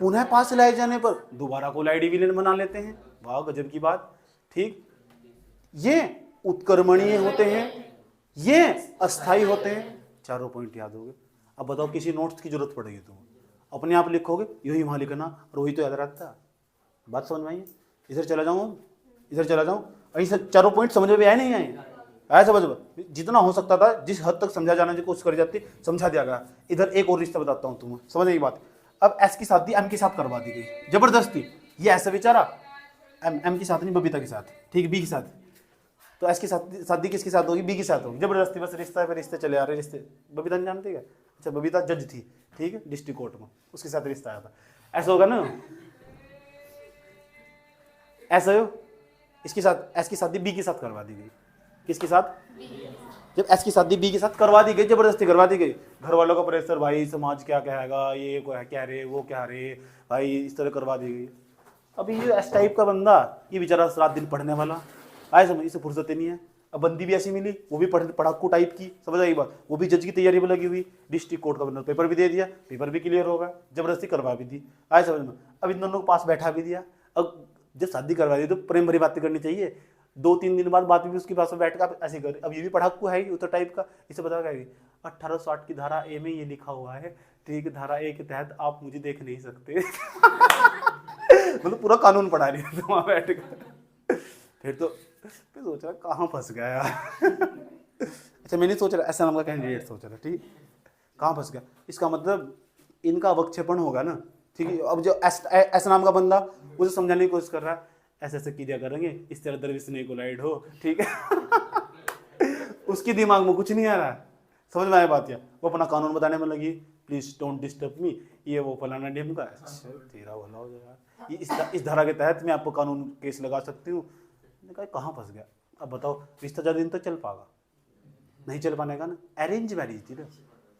पुनः पास लाए जाने पर दोबारा कोलाइडी विलयन बना लेते हैं। वाह गजब की बात। ठीक। ये उत्कर्मणीय होते हैं, ये अस्थायी होते हैं। चारों पॉइंट याद हो गए। अब बताओ किसी नोट्स की जरूरत पड़ेगी तो अपने आप लिखोगे, यही वहां लिखना और वही तो याद रहता है। बात समझ में आई? इधर चला जाऊं, ऐसे चारों पॉइंट समझ में आए नहीं आए? आया समझ में? जितना हो सकता था, जिस हद तक समझा जाने की कोशिश करी जाती, समझा दिया गया। इधर एक और रिश्ता बताता हूं तुम्हें, समझ नहीं बात। अब एस की शादी एम के साथ करवा दी गई जबरदस्ती। ये ऐसा बेचारा एम की साथ नहीं, बबीता के साथ, ठीक, बी के साथ। तो एस की शादी किसके साथ होगी? बी के साथ होगी जबरदस्ती। बस रिश्ता पे रिश्ते चले आ रहे रिश्ते। बबीता नहीं जानती क्या? अच्छा बबीता जज थी, ठीक है, डिस्ट्रिक्ट कोर्ट में उसके साथ रिश्ता आया था। ऐसा होगा ना, ऐसा हो, इसके साथ एस की शादी बी के साथ करवा दी गई। किसके साथ? जब एस की शादी बी के साथ करवा दी गई, जबरदस्ती करवा दी गई, घर वालों का प्रेशर, भाई समाज क्या कहेगा, ये क्या रहे, वो क्या रहे, भाई इस तरह करवा दी गई। अभी ये एस टाइप का बंदा, ये बेचारा रात दिन पढ़ने वाला, आए समझ, इसे फुर्सत ही नहीं है। अब बंदी भी ऐसी मिली, वो भी पढ़ाकू टाइप की, समझ आई बात, वो भी जज की तैयारी में लगी हुई, डिस्ट्रिक्ट कोर्ट का बंदा पेपर भी दे दिया, पेपर भी क्लियर होगा, जबरदस्ती करवा भी दी, आए समझ में। अब इन दोनों को पास बैठा भी दिया। अब जब शादी करवा दी तो प्रेम भरी बातें करनी चाहिए, 2-3 दिन बाद बात भी उसके पास में बैठ कर ऐसे कर। अब ये भी पढ़ाकू है उतर टाइप का, इसे पता क्या 1860 की धारा ए में ये लिखा हुआ है, ठीक है, धारा ए के तहत आप मुझे देख नहीं सकते। मतलब पूरा कानून पढ़ा रही है वहां बैठ कर। फिर सोच रहा कहाँ फंस गया यार। अच्छा मैं नहीं सोच रहा, ऐसा नाम का कैंडिडेट सोच रहा, ठीक, कहाँ फंस गया। इसका मतलब इनका अवक्षेपण होगा ना, ठीक है। अब जो ऐसा नाम का बंदा उसे समझाने की कोशिश कर रहा है, ऐसे ऐसे किया करेंगे, इस तरह दरविश नहीं कोलाइड हो, ठीक है। उसके दिमाग में कुछ नहीं आ रहा है, समझ में आया बात। या वो अपना कानून बताने में लगी, प्लीज डोंट डिस्टर्ब मी, ये वो फलाना डेम का। अच्छा तेरा भला हो जाएगा, इस धारा के तहत मैं आपको कानून केस लगा सकती हूँ। मैंने कहा कहाँ फंस गया। अब बताओ, रिश्ता ज़्यादा दिन तक चल पाएगा? नहीं चल पाने का ना। अरेंज मैरिज थी ना,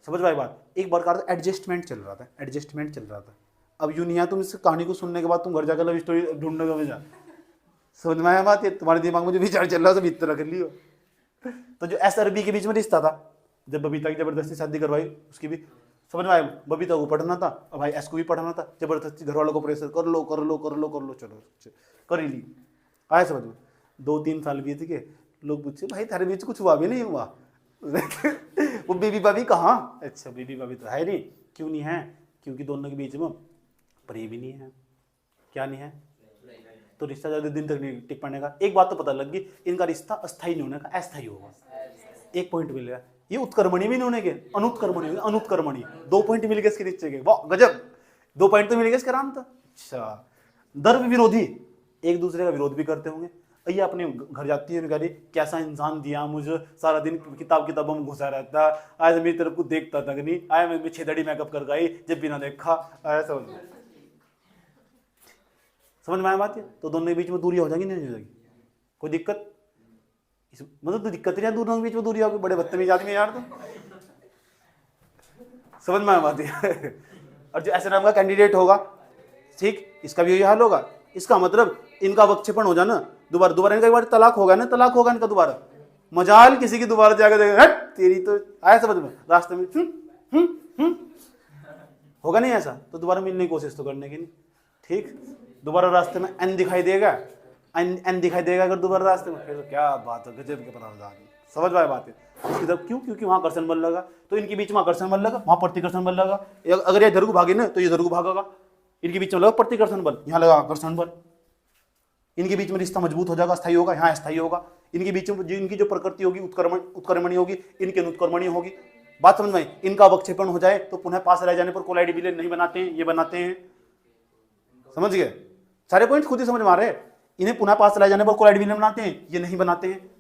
समझ में आई बात। एक बार का एडजस्टमेंट चल रहा था, एडजस्टमेंट चल रहा था। अब यूँ नहीं है तुम इस कहानी को सुनने के बाद तुम घर जाकर लव स्टोरी ढूंढने का मजा, समझ में आया बात। ये तुम्हारे दिमाग में जो विचार चल रहा है सब इस तरह कर लियो। तो जो एस और बी के बीच में रिश्ता था, जब बबीता की जबरदस्ती शादी करवाई, उसकी भी समझ में आया, बबीता को पढ़ना था, अब भाई एस को भी पढ़ना था, जबरदस्ती घर वालों को प्रेशर, कर लो कर लो कर लो कर लो, चलो कर ही ली। आया समझ में। 2-3 साल बीत गए, लोग पूछे भाई तेरे बीच कुछ हुआ भी नहीं हुआ? वो बीबी भाभी कहाँ? अच्छा बीबी भाभी तो है नहीं। क्यों नहीं है? क्योंकि दोनों के बीच में प्रेम ही नहीं है। क्या नहीं है? तो रिश्ता ज़्यादा दिन तक नहीं टिक पाने का। एक बात तो पता लग गई, इनका रिश्ता अस्थायी नहीं होने का, अस्थायी होगा। एक पॉइंट मिल गया। ये उत्कर्मणी भी नहीं होने के, अनुत्कर्मणी होंगे, अनुत्कर्मणी। 2 पॉइंट मिल गए इसके रिश्ते के, वाह गजब, 2 पॉइंट तो मिल गए इसके आराम था। अच्छा, धर्म विरोधी, एक दूसरे का विरोध भी करते होंगे। ये अपने घर जाती है, कह रही कैसा इंसान दिया मुझे, सारा दिन किताबों में घुसा रहता, आज मेरी तरफ को देखता तक नहीं, आया मैं 6 मेकअप कर गई जब बिना देखा, आया समझ में आया बात है। तो दोनों के बीच में दूरी हो जाएगी नहीं हो जाएगी? कोई दिक्कत? मतलब तो दिक्कत नहीं है, दोनों के बीच में दूरी होगी। बड़े बदतमीज आदमी है यार तो, समझ में आया बात है। और जो ऐसे नाम का कैंडिडेट होगा, ठीक, इसका भी यही हाल होगा। इसका मतलब इनका अवक्षेपण हो जाना, दोबारा इनका एक बार तलाक होगा ना, तलाक होगा इनका दोबारा, मजाल किसी की दोबारा जाकर देगा, हट तेरी तो, आया समझ में, रास्ते में होगा नहीं ऐसा, तो दोबारा मिलने की कोशिश तो करने की नहीं, ठीक। दोबारा रास्ते में एन दिखाई देगा, एन दिखाई देगा अगर दोबारा रास्ते में, फिर तो क्या बात है, गजब के प्रावधान। समझ में आया बात है। इसकी तरफ क्यों? क्योंकि वहां आकर्षण बल लगा, तो इनके बीच में आकर्षण बल लगा, वहां प्रतिकर्षण बल लगा। अगर ये इधर को भागे ना तो ये इधर को भागेगा, इनके बीच में लगा प्रतिकर्षण बल, यहाँ लगा आकर्षण बल, इनके बीच में रिश्ता मजबूत हो जाएगा, स्थायी होगा, यहाँ अस्थायी होगा। इनके बीच में इनकी जो प्रकृति होगी उत्कर्मणी होगी, इनकी अनुत्कर्मणी होगी। बात समझ में? इनका अवक्षेपण हो जाए तो पुनः पास रह जाने पर कोलाइड विलयन नहीं बनाते हैं, ये बनाते हैं। समझ गए? सारे पॉइंट खुद ही समझ में आ रहे हैं। इन्हें पुनः पास रह जाने पर कोलाइड विलयन बनाते हैं, ये नहीं बनाते हैं।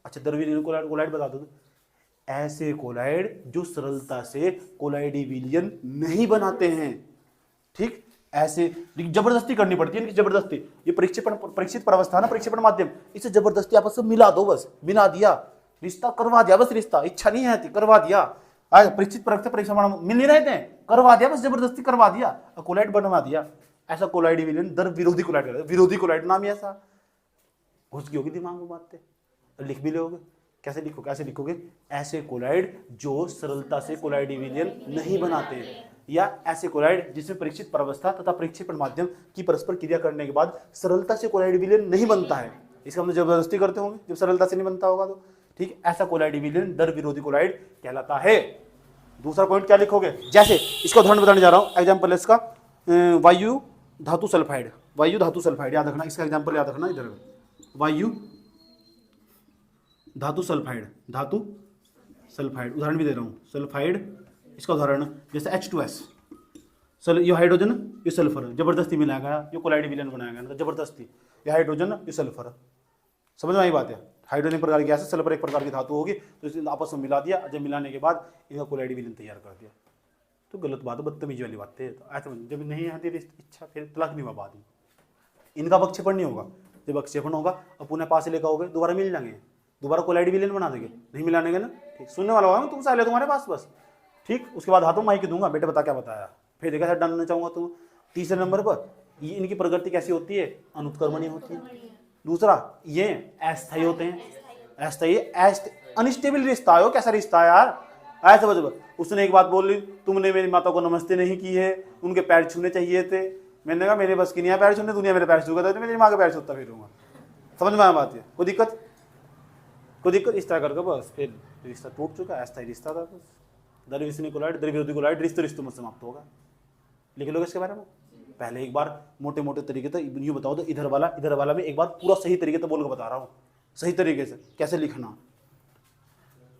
अच्छा द्रव्यलीन कोलाइड बता दो, ऐसे कोलाइड जो सरलता से कोलाइडी विलयन नहीं बनाते हैं, ठीक। ऐसे जबरदस्ती करनी पड़ती है इनकी, जबरदस्ती। ये परीक्षित प्रावस्था ना, परीक्षेपण माध्यम, इसे जबरदस्ती आपस में मिला दो, बस मिला दिया, रिश्ता करवा दिया, बस रिश्ता इच्छा नहीं है करवा दिया। परीक्षित परीक्षेपण मिल नहीं रहे थे, करवा दिया, बस जबरदस्ती करवा दिया, कोलाइड बनवा दिया। ऐसा कोलाइड विलयन दर विरोधी कोलाइड, विरोधी कोलाइड नाम ही ऐसा। घुस गई होगी दिमाग में बातें, लिख भी लोगे। कैसे लिखोगे? ऐसे कोलाइड जो सरलता से कोलाइडी विलयन नहीं बनाते हैं, या ऐसे कोलाइड जिसमें परीक्षित प्रावस्था तथा परीक्षेपण माध्यम की परस्पर क्रिया करने के बाद सरलता से कोलाइड विलयन नहीं बनता है। इसका मतलब जबरदस्ती करते होंगे जब सरलता से नहीं बनता होगा तो, ठीक। ऐसा कोलाइडी विलयन दर विरोधी कोलाइड कहलाता है। दूसरा पॉइंट क्या लिखोगे? जैसे इसका उदाहरण बताने जा रहा हूं, एग्जाम्पल इसका वायु धातु सल्फाइड, वायु धातु सल्फाइड याद रखना, इसका एग्जाम्पल याद रखना। इधर वायु धातु सल्फाइड, धातु सल्फाइड उदाहरण भी दे रहा हूं, सल्फाइड इसका उदाहरण जैसे H2S, ये हाइड्रोजन ये सल्फर जबरदस्ती मिलाया गया, ये कोलाइड विलयन बनाया गया, जबरदस्ती, ये हाइड्रोजन ये सल्फर। समझ में आई बात है? हाइड्रोजन एक प्रकार की गैस है, सल्फर एक प्रकार की धातु होगी, तो इसे आपस में मिला दिया, जब मिलाने के बाद इनका कोलाइड विलयन तैयार कर दिया। तो गलत बात है, बदतमीजी वाली बात है। तो ऐसा जब नहीं आती इच्छा फिर तलाक नहीं हुआ बाद में। इनका अवक्षेपण नहीं होगा, जब अवक्षेपण होगा अब पुनः पास लेकर आओगे दोबारा मिल जाएंगे, दोबारा कोलाइड विलेन बना देंगे, नहीं मिलाने के ना। ठीक, सुनने वाला होगा तुम साले तुम्हारे पास बस। ठीक, उसके बाद हाथों माइक दूंगा, बेटे बता क्या बताया, फिर देखा सर डालना चाहूंगा तुम। तीसरे नंबर पर ये इनकी प्रगति कैसी होती है, अनुत्क्रमणीय होती है। दूसरा ये अस्थायी होते हैं, अस्थायी अनस्टेबल रिश्ता है। कैसा रिश्ता है यार, ऐसा बस उसने एक बात बोल ली, तुमने मेरी माता को नमस्ते नहीं की है, उनके पैर छूने चाहिए थे। मैंने कहा मेरे बस की नहीं है पैर छूने, दुनिया मेरे पैर छूगा था, मेरी माँ के पैर छूता फिरूंगा। समझ में आया बात है, कोई दिक्कत इस तरह करके बस फिर रिश्ता टूट चुका है, अस्थायी रिश्ता था बस। दरविरोधी कोलाइड, दरविरोधी कोलाइड रिश्तों में समाप्त होगा। लिख लोगे इसके बारे में पहले एक बार मोटे मोटे तरीके से यूँ बताओ तो इधर वाला में एक बार पूरा सही तरीके से बोल के बता रहा हूँ, सही तरीके से कैसे लिखना।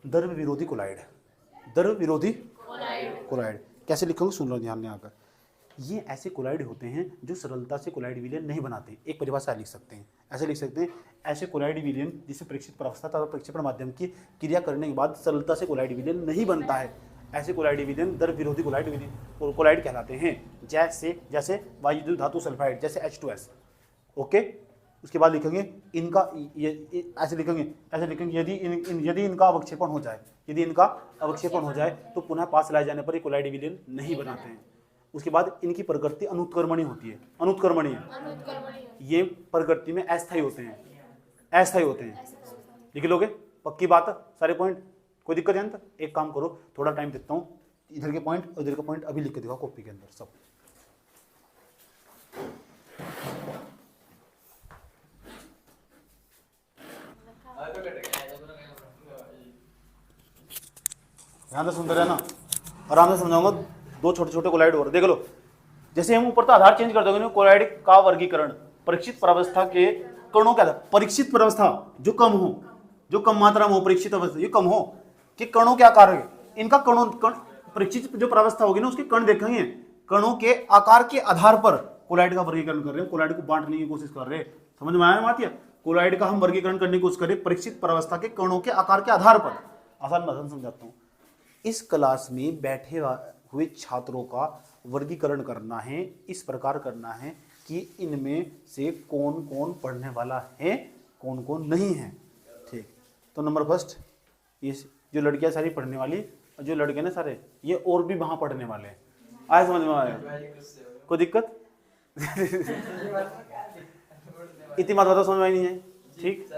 द्रव्य विरोधी कोलाइड, द्रव्य विरोधी कोलाइड कैसे लिखोगे सुन लो ध्यान में आकर। ये ऐसे कोलाइड होते हैं जो सरलता से कोलाइड विलयन नहीं बनाते। एक परिभाषा लिख सकते हैं, ऐसे लिख सकते हैं, ऐसे कोलाइड विलयन जिसे परीक्षित प्रावस्था तथा प्रक्षेपण माध्यम की क्रिया करने के बाद सरलता से कोलाइड विलयन नहीं बनता है, ऐसे कोलाइड विलयन द्रव्य विरोधी कोलाइड कहलाते हैं। जैसे वायु धातु सल्फाइड, जैसे H2S। ओके, उसके बाद लिखेंगे इनका ऐसे लिखेंगे यदि इनका अवक्षेपण हो जाए, तो पुनः पास लाए जाने पर ये कोलाइड विलयन नहीं बनाते हैं। उसके बाद इनकी प्रकृति अनुत्क्रमणीय होती है, अनुत्क्रमणीय ये प्रकृति में अस्थायी होते हैं। लिख लोगे पक्की बात है सारे पॉइंट, कोई दिक्कत है ना। एक काम करो, थोड़ा टाइम देता हूँ, इधर के पॉइंट और इधर का पॉइंट अभी लिख के दिखाओ कॉपी के अंदर सब। ध्यान से सुनते रहना, आराम से समझाऊंगा। दो छोटे छोटे कोलाइड और देख लो। जैसे हम ऊपर तो आधार चेंज कर दोगे, कोलाइड का वर्गीकरण परीक्षित प्रावस्था के कणों का, परीक्षित प्रावस्था जो कम मात्रा में हो, परीक्षित अवस्था ये कम हो कि कणों के आकार है इनका, परीक्षित जो प्रावस्था होगी ना उसके कण देखेंगे, कणों के आकार के आधार पर कोलाइड का वर्गीकरण कर रहे हैं, कोलाइड को बांटने की कोशिश कर रहे हैं। समझ में आया बात? कोलाइड का हम वर्गीकरण करने की कोशिश करें परीक्षित प्रावस्था के कणों के आकार के आधार पर। आसान समझाता हूँ। इस क्लास में बैठे हुए छात्रों का वर्गीकरण करना है, इस प्रकार करना है कि इनमें से कौन कौन पढ़ने वाला है, कौन कौन नहीं है। ठीक, तो नंबर फर्स्ट, ये जो लड़कियां सारी पढ़ने वाली और जो लड़के ना सारे ये और भी वहां पढ़ने वाले हैं। आए समझ में आया? कोई दिक्कत? इतनी बात बता, समझ में नहीं है? ठीक,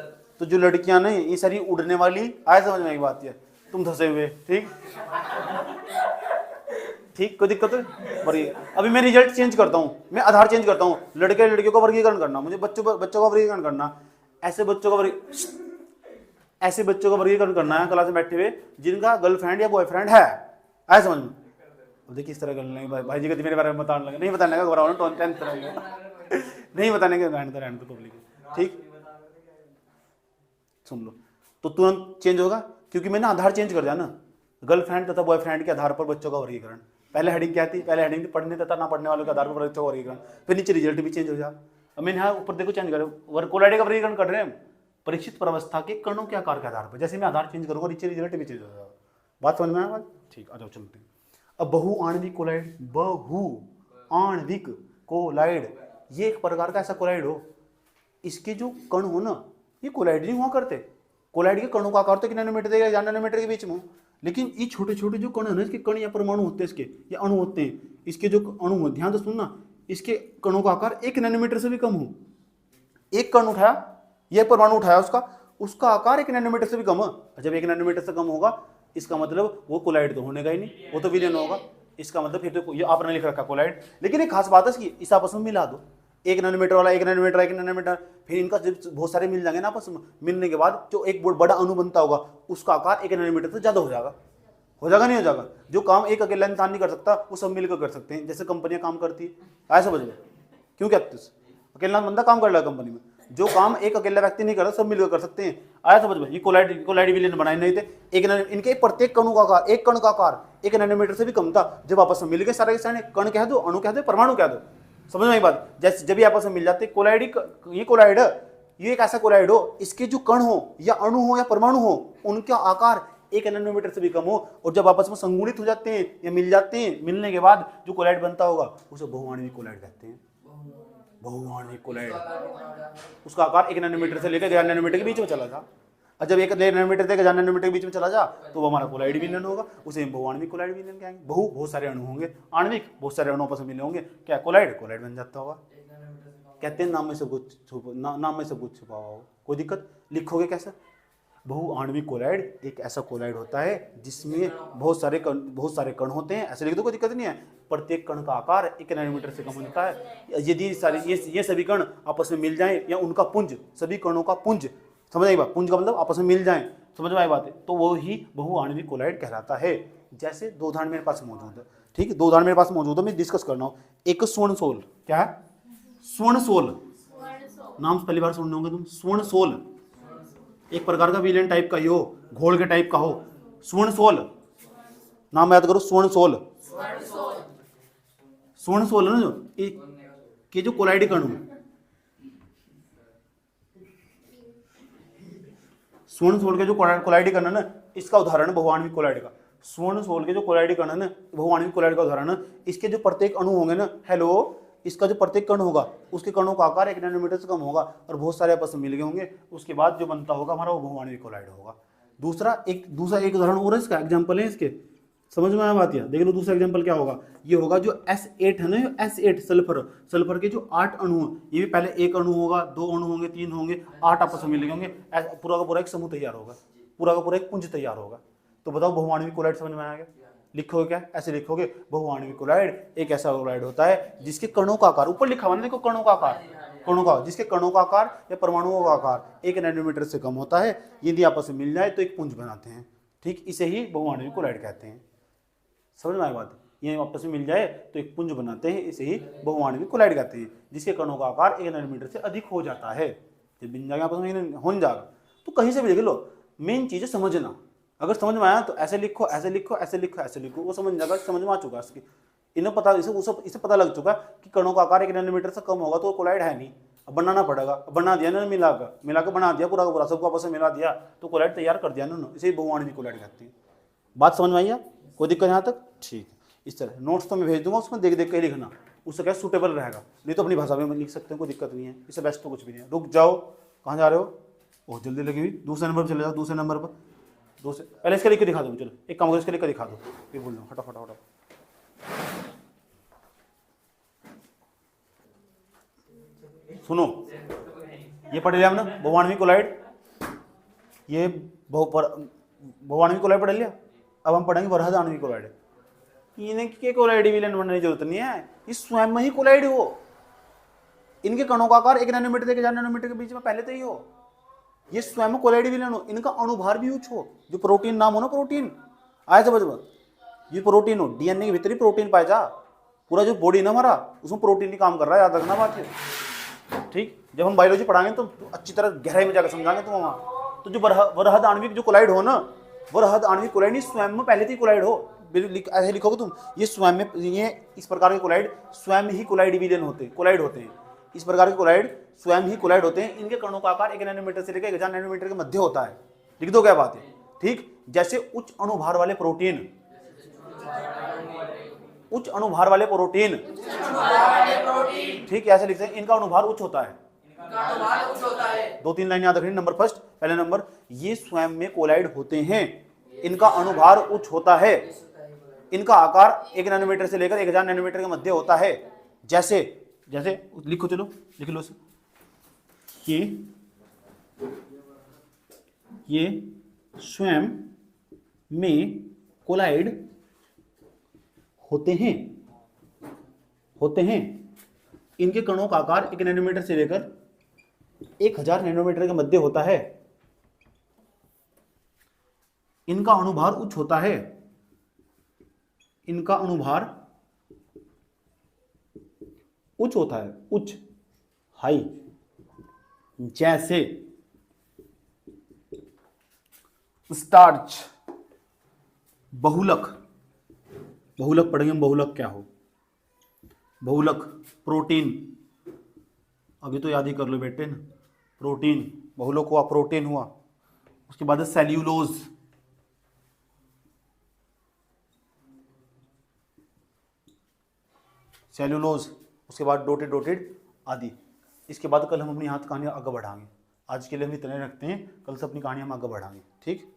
तो जो लड़कियां नहीं ये सारी उड़ने वाली, आए समझ में? एक बात है, तुम धसे हुए। ठीक, कोई दिक्कत है? बढ़िया। अभी मैं रिजल्ट चेंज करता हूँ, मैं आधार चेंज करता हूँ। लड़के लड़कियों का वर्गीकरण करना, मुझे बच्चों का वर्गीकरण करना। ऐसे बच्चों का वर्गीकरण करना है क्लास में बैठे हुए जिनका गर्लफ्रेंड या बॉयफ्रेंड है। ऐसे समझ में? अब देखिए इस तरह कर लेंगे। भाई जी कहते मेरे बारे में बताने लगे, नहीं बताने लगा, घबराओ ना, 10th नहीं बताने के, रहने दो पब्लिक। ठीक, सुन लो तो तुरंत चेंज होगा, क्योंकि मैंने आधार चेंज कर दिया ना। गर्लफ्रेंड तथा बॉयफ्रेंड के आधार पर बच्चों का वर्गीकरण। पहले हेडिंग क्या थी? पहले हेडिंग थी पढ़ने तथा ना पढ़ने वालों के आधार पर बच्चों का वर्गीकरण। फिर नीचे रिजल्ट भी चेंज हो जाए। अब मैंने यहाँ ऊपर देखो चेंज कर, कोलाइड का वर्गीकरण कर रहे हैं परीक्षित प्रावस्था के कणों के आकार के आधार पर। जैसे मैं आधार चेंज करूंगा नीचे रिजल्ट भी चेंज हो जाएगा। बात समझ में आया? ठीक, आ जाओ चलते हैं। अब बहुआण्विक कोलाइड, बहुआण्विक कोलाइड ये एक प्रकार का ऐसा कोलाइड हो, इसके जो कण हो ना ये कोलाइड नहीं हुआ करते। कोलाइड के कणों का आकार तो 1 नैनोमीटर या नैनोमीटर के बीच में हो, लेकिन ये छोटे छोटे जो कण है ना, इसके कण या परमाणु होते हैं, इसके या अणु होते हैं। इसके जो अणु हो, ध्यान से सुनना, इसके कणों का आकार 1 नैनोमीटर से भी कम हो। एक कण उठाया, ये परमाणु उठाया, उसका आकार 1 नैनोमीटर से भी कम है। जब 1 नैनोमीटर से कम होगा इसका मतलब वो कोलाइड तो होने का ही नहीं, वो तो विलयन होगा। इसका मतलब फिर तो ये आपने लिख रखा कोलाइड, लेकिन एक खास बात है इसकी, इस आपस में मिला दो। 1 नैनोमीटर वाला 1 नैनोमीटर, फिर इनका जब बहुत सारे मिल जाएंगे ना आपस में, मिलने के बाद जो एक बहुत बड़ा अणु बनता होगा उसका आकार 1 नैनोमीटर से ज्यादा हो जाएगा नहीं हो जाएगा? जो काम एक अकेला इंसान नहीं कर सकता वो सब मिलकर कर सकते हैं। जैसे कंपनियां काम करती है, आया समझ में? क्यों कहते हैं? अकेला बंदा काम कर रहा है कंपनी में, जो काम एक अकेला व्यक्ति नहीं कर रहा सब मिलकर कर सकते हैं। आया समझ में? ये कोलाइड विलयन बनाए नहीं थे। इनके प्रत्येक कणों का आकार, एक कण का आकार 1 नैनोमीटर से भी कम था। जब आपस में मिल गए सारे कण कह दो, अणु कह दो, परमाणु कह दो, समझ में आई बात? जैसे जब भी आपस में मिल जाते कोलाइड, ये कोलाइड ये एक ऐसा कोलाइड हो इसके जो कण हो या अणु हो या परमाणु हो उनका आकार 1 नैनोमीटर से भी कम हो, और जब आपस में संगुणित हो जाते हैं या मिल जाते हैं, मिलने के बाद जो कोलाइड बनता होगा उसे बहुआण्विक कोलाइड कहते हैं। बहुआण्विक कोलाइड, उसका आकार 1 नैनोमीटर से लेकर 11 नैनोमीटर के बीच में चला जा, और जब 1 नैनोमीटर से 11 नैनोमीटर के बीच में चला जा तो वो हमारा कोलाइड विलयन होगा, उसे बहुआण्विक कोलाइड विलयन कहेंगे। बहुत सारे अणु होंगे, आणविक बहुत सारे अणु आपस में मिले होंगे, क्या कोलाइड बन जाता होगा। कहते हैं नाम में सब कुछ छुपा हुआ हो, कोई दिक्कत। लिखोगे कैसे? बहुआण्विक कोलाइड एक ऐसा कोलाइड होता है जिसमें बहुत सारे कण होते हैं, ऐसे लिख दो, कोई दिक्कत नहीं है। प्रत्येक कण का आकार 1 नैनोमीटर से कम होता है। यदि ये सभी कण आपस में मिल जाएं, या उनका पुंज, सभी कणों का पुंज, समझ आई बात? पुंज का मतलब आपस में मिल जाएं, समझ में आई बात है, तो वो ही बहुआण्विक कोलाइड कहलाता है। जैसे 2 उदाहरण मेरे पास मौजूद है, ठीक है, 2 उदाहरण मेरे पास मौजूद है, मैं डिस्कस करना हूँ। एक स्वर्ण सोल, क्या है? स्वर्ण सोल, नाम पहली बार सुनने होंगे तुम। स्वर्ण सोल एक प्रकार का विलेन टाइप का ही हो, घोल के टाइप का हो। स्वर्ण सोल, नाम याद करो, स्वर्ण सोल। स्वर्ण सोल है ना जो के जो कोलाइड कण हो, स्वर्ण सोल के जो कोलाइड कण है ना, इसका उदाहरण बहुआण्विक कोलाइड का। स्वर्ण सोल के जो कोलाइड कण है ना, बहुआण्विक कोलाइड का उदाहरण, इसके जो प्रत्येक अणु होंगे ना, हेलो, इसका जो प्रत्येक कण होगा उसके कणों का आकार 1 नैनोमीटर से कम होगा, और बहुत सारे आपस में मिल गए होंगे, उसके बाद जो बनता होगा हमारा वो बहुआण्विक कोलाइड होगा। दूसरा एक उदाहरण और है, इसका एग्जांपल है इसके, समझ में आया बात? या देख लो दूसरा एग्जांपल क्या होगा। ये होगा जो S8 है ना, S8 सल्फर के जो 8 अणु हैं, ये भी पहले एक अणु होगा, 2 अणु होंगे, 3 होंगे, 8 आपस में मिल होंगे, पूरा का पूरा एक समूह तैयार होगा, पूरा का पूरा एक पुंज तैयार होगा। तो बताओ बहुआण्विक कोलाइड समझ में आएगा? लिखोगे क्या? ऐसे लिखोगे, बहुआण्विक कोलाइड एक ऐसा कोलाइड होता है जिसके कणों का आकार, ऊपर लिखा हुआ है देखो, कणों का आकार, जिसके कणों का आकार या परमाणुओं का आकार 1 नैनोमीटर से कम होता है। यदि आपस में मिल जाए तो एक पुंज बनाते हैं, ठीक, इसे ही बहुआण्विक कोलाइड कहते हैं। समझ में आए बात? ये आपस में मिल जाए तो एक पुंज बनाते हैं, इसे ही बहुआण्विक कोलाइड कहते हैं, जिसके कणों का आकार 1 नैनोमीटर से अधिक हो जाता है। जब मिल जाएगा आपस में हो जाएगा, तो कहीं से भी लिख लो, मेन चीज है समझना। अगर समझ में आया तो ऐसे लिखो, ऐसे लिखो, ऐसे लिखो, ऐसे लिखो, वो समझ जाएगा, समझ में आ चुका इसकी, इन्हें पता, इसे पता लग चुका कि कणों का आकार 1 नैनोमीटर से कम होगा तो कोलाइड है नहीं, अब बनाना पड़ेगा। अब बना दिया ना, मिलाकर बना दिया, पूरा का पूरा सबको आपस में मिला दिया तो कोलाइड तैयार कर दिया ना, इसे बहुआण्विक कोलाइड कहते हैं। बात समझ में आई? कोई दिक्कत यहाँ तक? ठीक, इस तरह नोट्स तो मैं भेज दूंगा, उसमें देख देख के लिखना, उससे क्या सूटेबल रहेगा, नहीं तो अपनी भाषा में लिख सकते हैं, कोई दिक्कत नहीं है, इससे बेस्ट तो कुछ भी नहीं है। रुक जाओ, कहाँ जा रहे हो? बहुत जल्दी लगी हुई, दूसरे नंबर पर चले जाओ, दूसरे नंबर पर, पहले इसके लिख के दिखा दो, चलो एक काम करो, इसके लिख के दिखा दो, फिर बोल दो फटाफट। सुनो, ये पढ़ लिया हमने बहुआण्विक कोलाइड, ये बहुआण्विक कोलाइड पढ़ लिया। अब हम पढ़ेंगे बृहद आणविक कोलाइड। इनके कोलाइड विलयन बनने की जरूरत नहीं है, ये स्वयं में ही कोलाइड हो, इनके कणों का आकार 1 नैनोमीटर से 1000 नैनोमीटर के बीच में पहले से ही हो, ये स्वयं कोलाइड विलयन हो, इनका अणुभार भी उच्च हो, जो प्रोटीन नाम हो ना, प्रोटीन आया समझ में, ये प्रोटीन हो, डीएनए के भीतर ही प्रोटीन पाया जा, पूरा जो बॉडी ना हमारा उसमें प्रोटीन ही काम कर रहा है, याद रखना बात है, ठीक। जब हम बायोलॉजी पढ़ाएंगे तो अच्छी तरह गहराई में जाकर समझाएंगे तुम वहाँ। तो जो बृहद आणविक जो कोलाइड हो ना, बृहद आणविक कोलाइड नहीं, स्वयं में पहले से ही कोलाइड हो, ऐसे लिखोगे तुम, ये स्वयं में, ये इस प्रकार के कोलाइड स्वयं ही कोलाइड विलयन होते हैं, कोलाइड होते हैं, इस प्रकार के कोलाइड स्वयं ही कोलाइड होते हैं। इनके कणों का आकार 1 नैनोमीटर से लेकर 1000 नैनोमीटर के मध्य होता है, लिख दो क्या बात है, ठीक। जैसे उच्च अणुभार वाले प्रोटीन, उच्च अणुभार वाले प्रोटीन, ठीक, ऐसे लिखते हैं, इनका अणुभार उच्च होता है, 2-3 लाइन याद रखनी। नंबर फर्स्ट, पहले नंबर, ये स्वयं में कोलाइड होते हैं, इनका अणुभार उच्च होता है, इनका आकार 1 नैनोमीटर से लेकर 1000 नैनोमीटर के मध्य होता है। जैसे जैसे लिखो, चलो लिख लो, ये स्वयं में कोलाइड होते हैं, इनके कणों का आकार 1 नैनोमीटर से लेकर 1000 नैनोमीटर के मध्य होता है, इनका अणुभार उच्च होता है, इनका अणुभार उच्च होता है, उच्च, हाई। जैसे स्टार्च, बहुलक पढ़ेंगे हम, बहुलक क्या हो, बहुलक, प्रोटीन, अभी तो याद ही कर लो बेटे ना, प्रोटीन, बहुलक हुआ, प्रोटीन हुआ। उसके बाद सेल्यूलोज, सेल्यूलोज, उसके बाद डोटेड डोटेड आदि। इसके बाद कल हम अपनी हाथ कहानी आगे बढ़ाएंगे। आज के लिए हम इतने रखते हैं, कल से अपनी कहानी हम आगे बढ़ाएंगे। ठीक।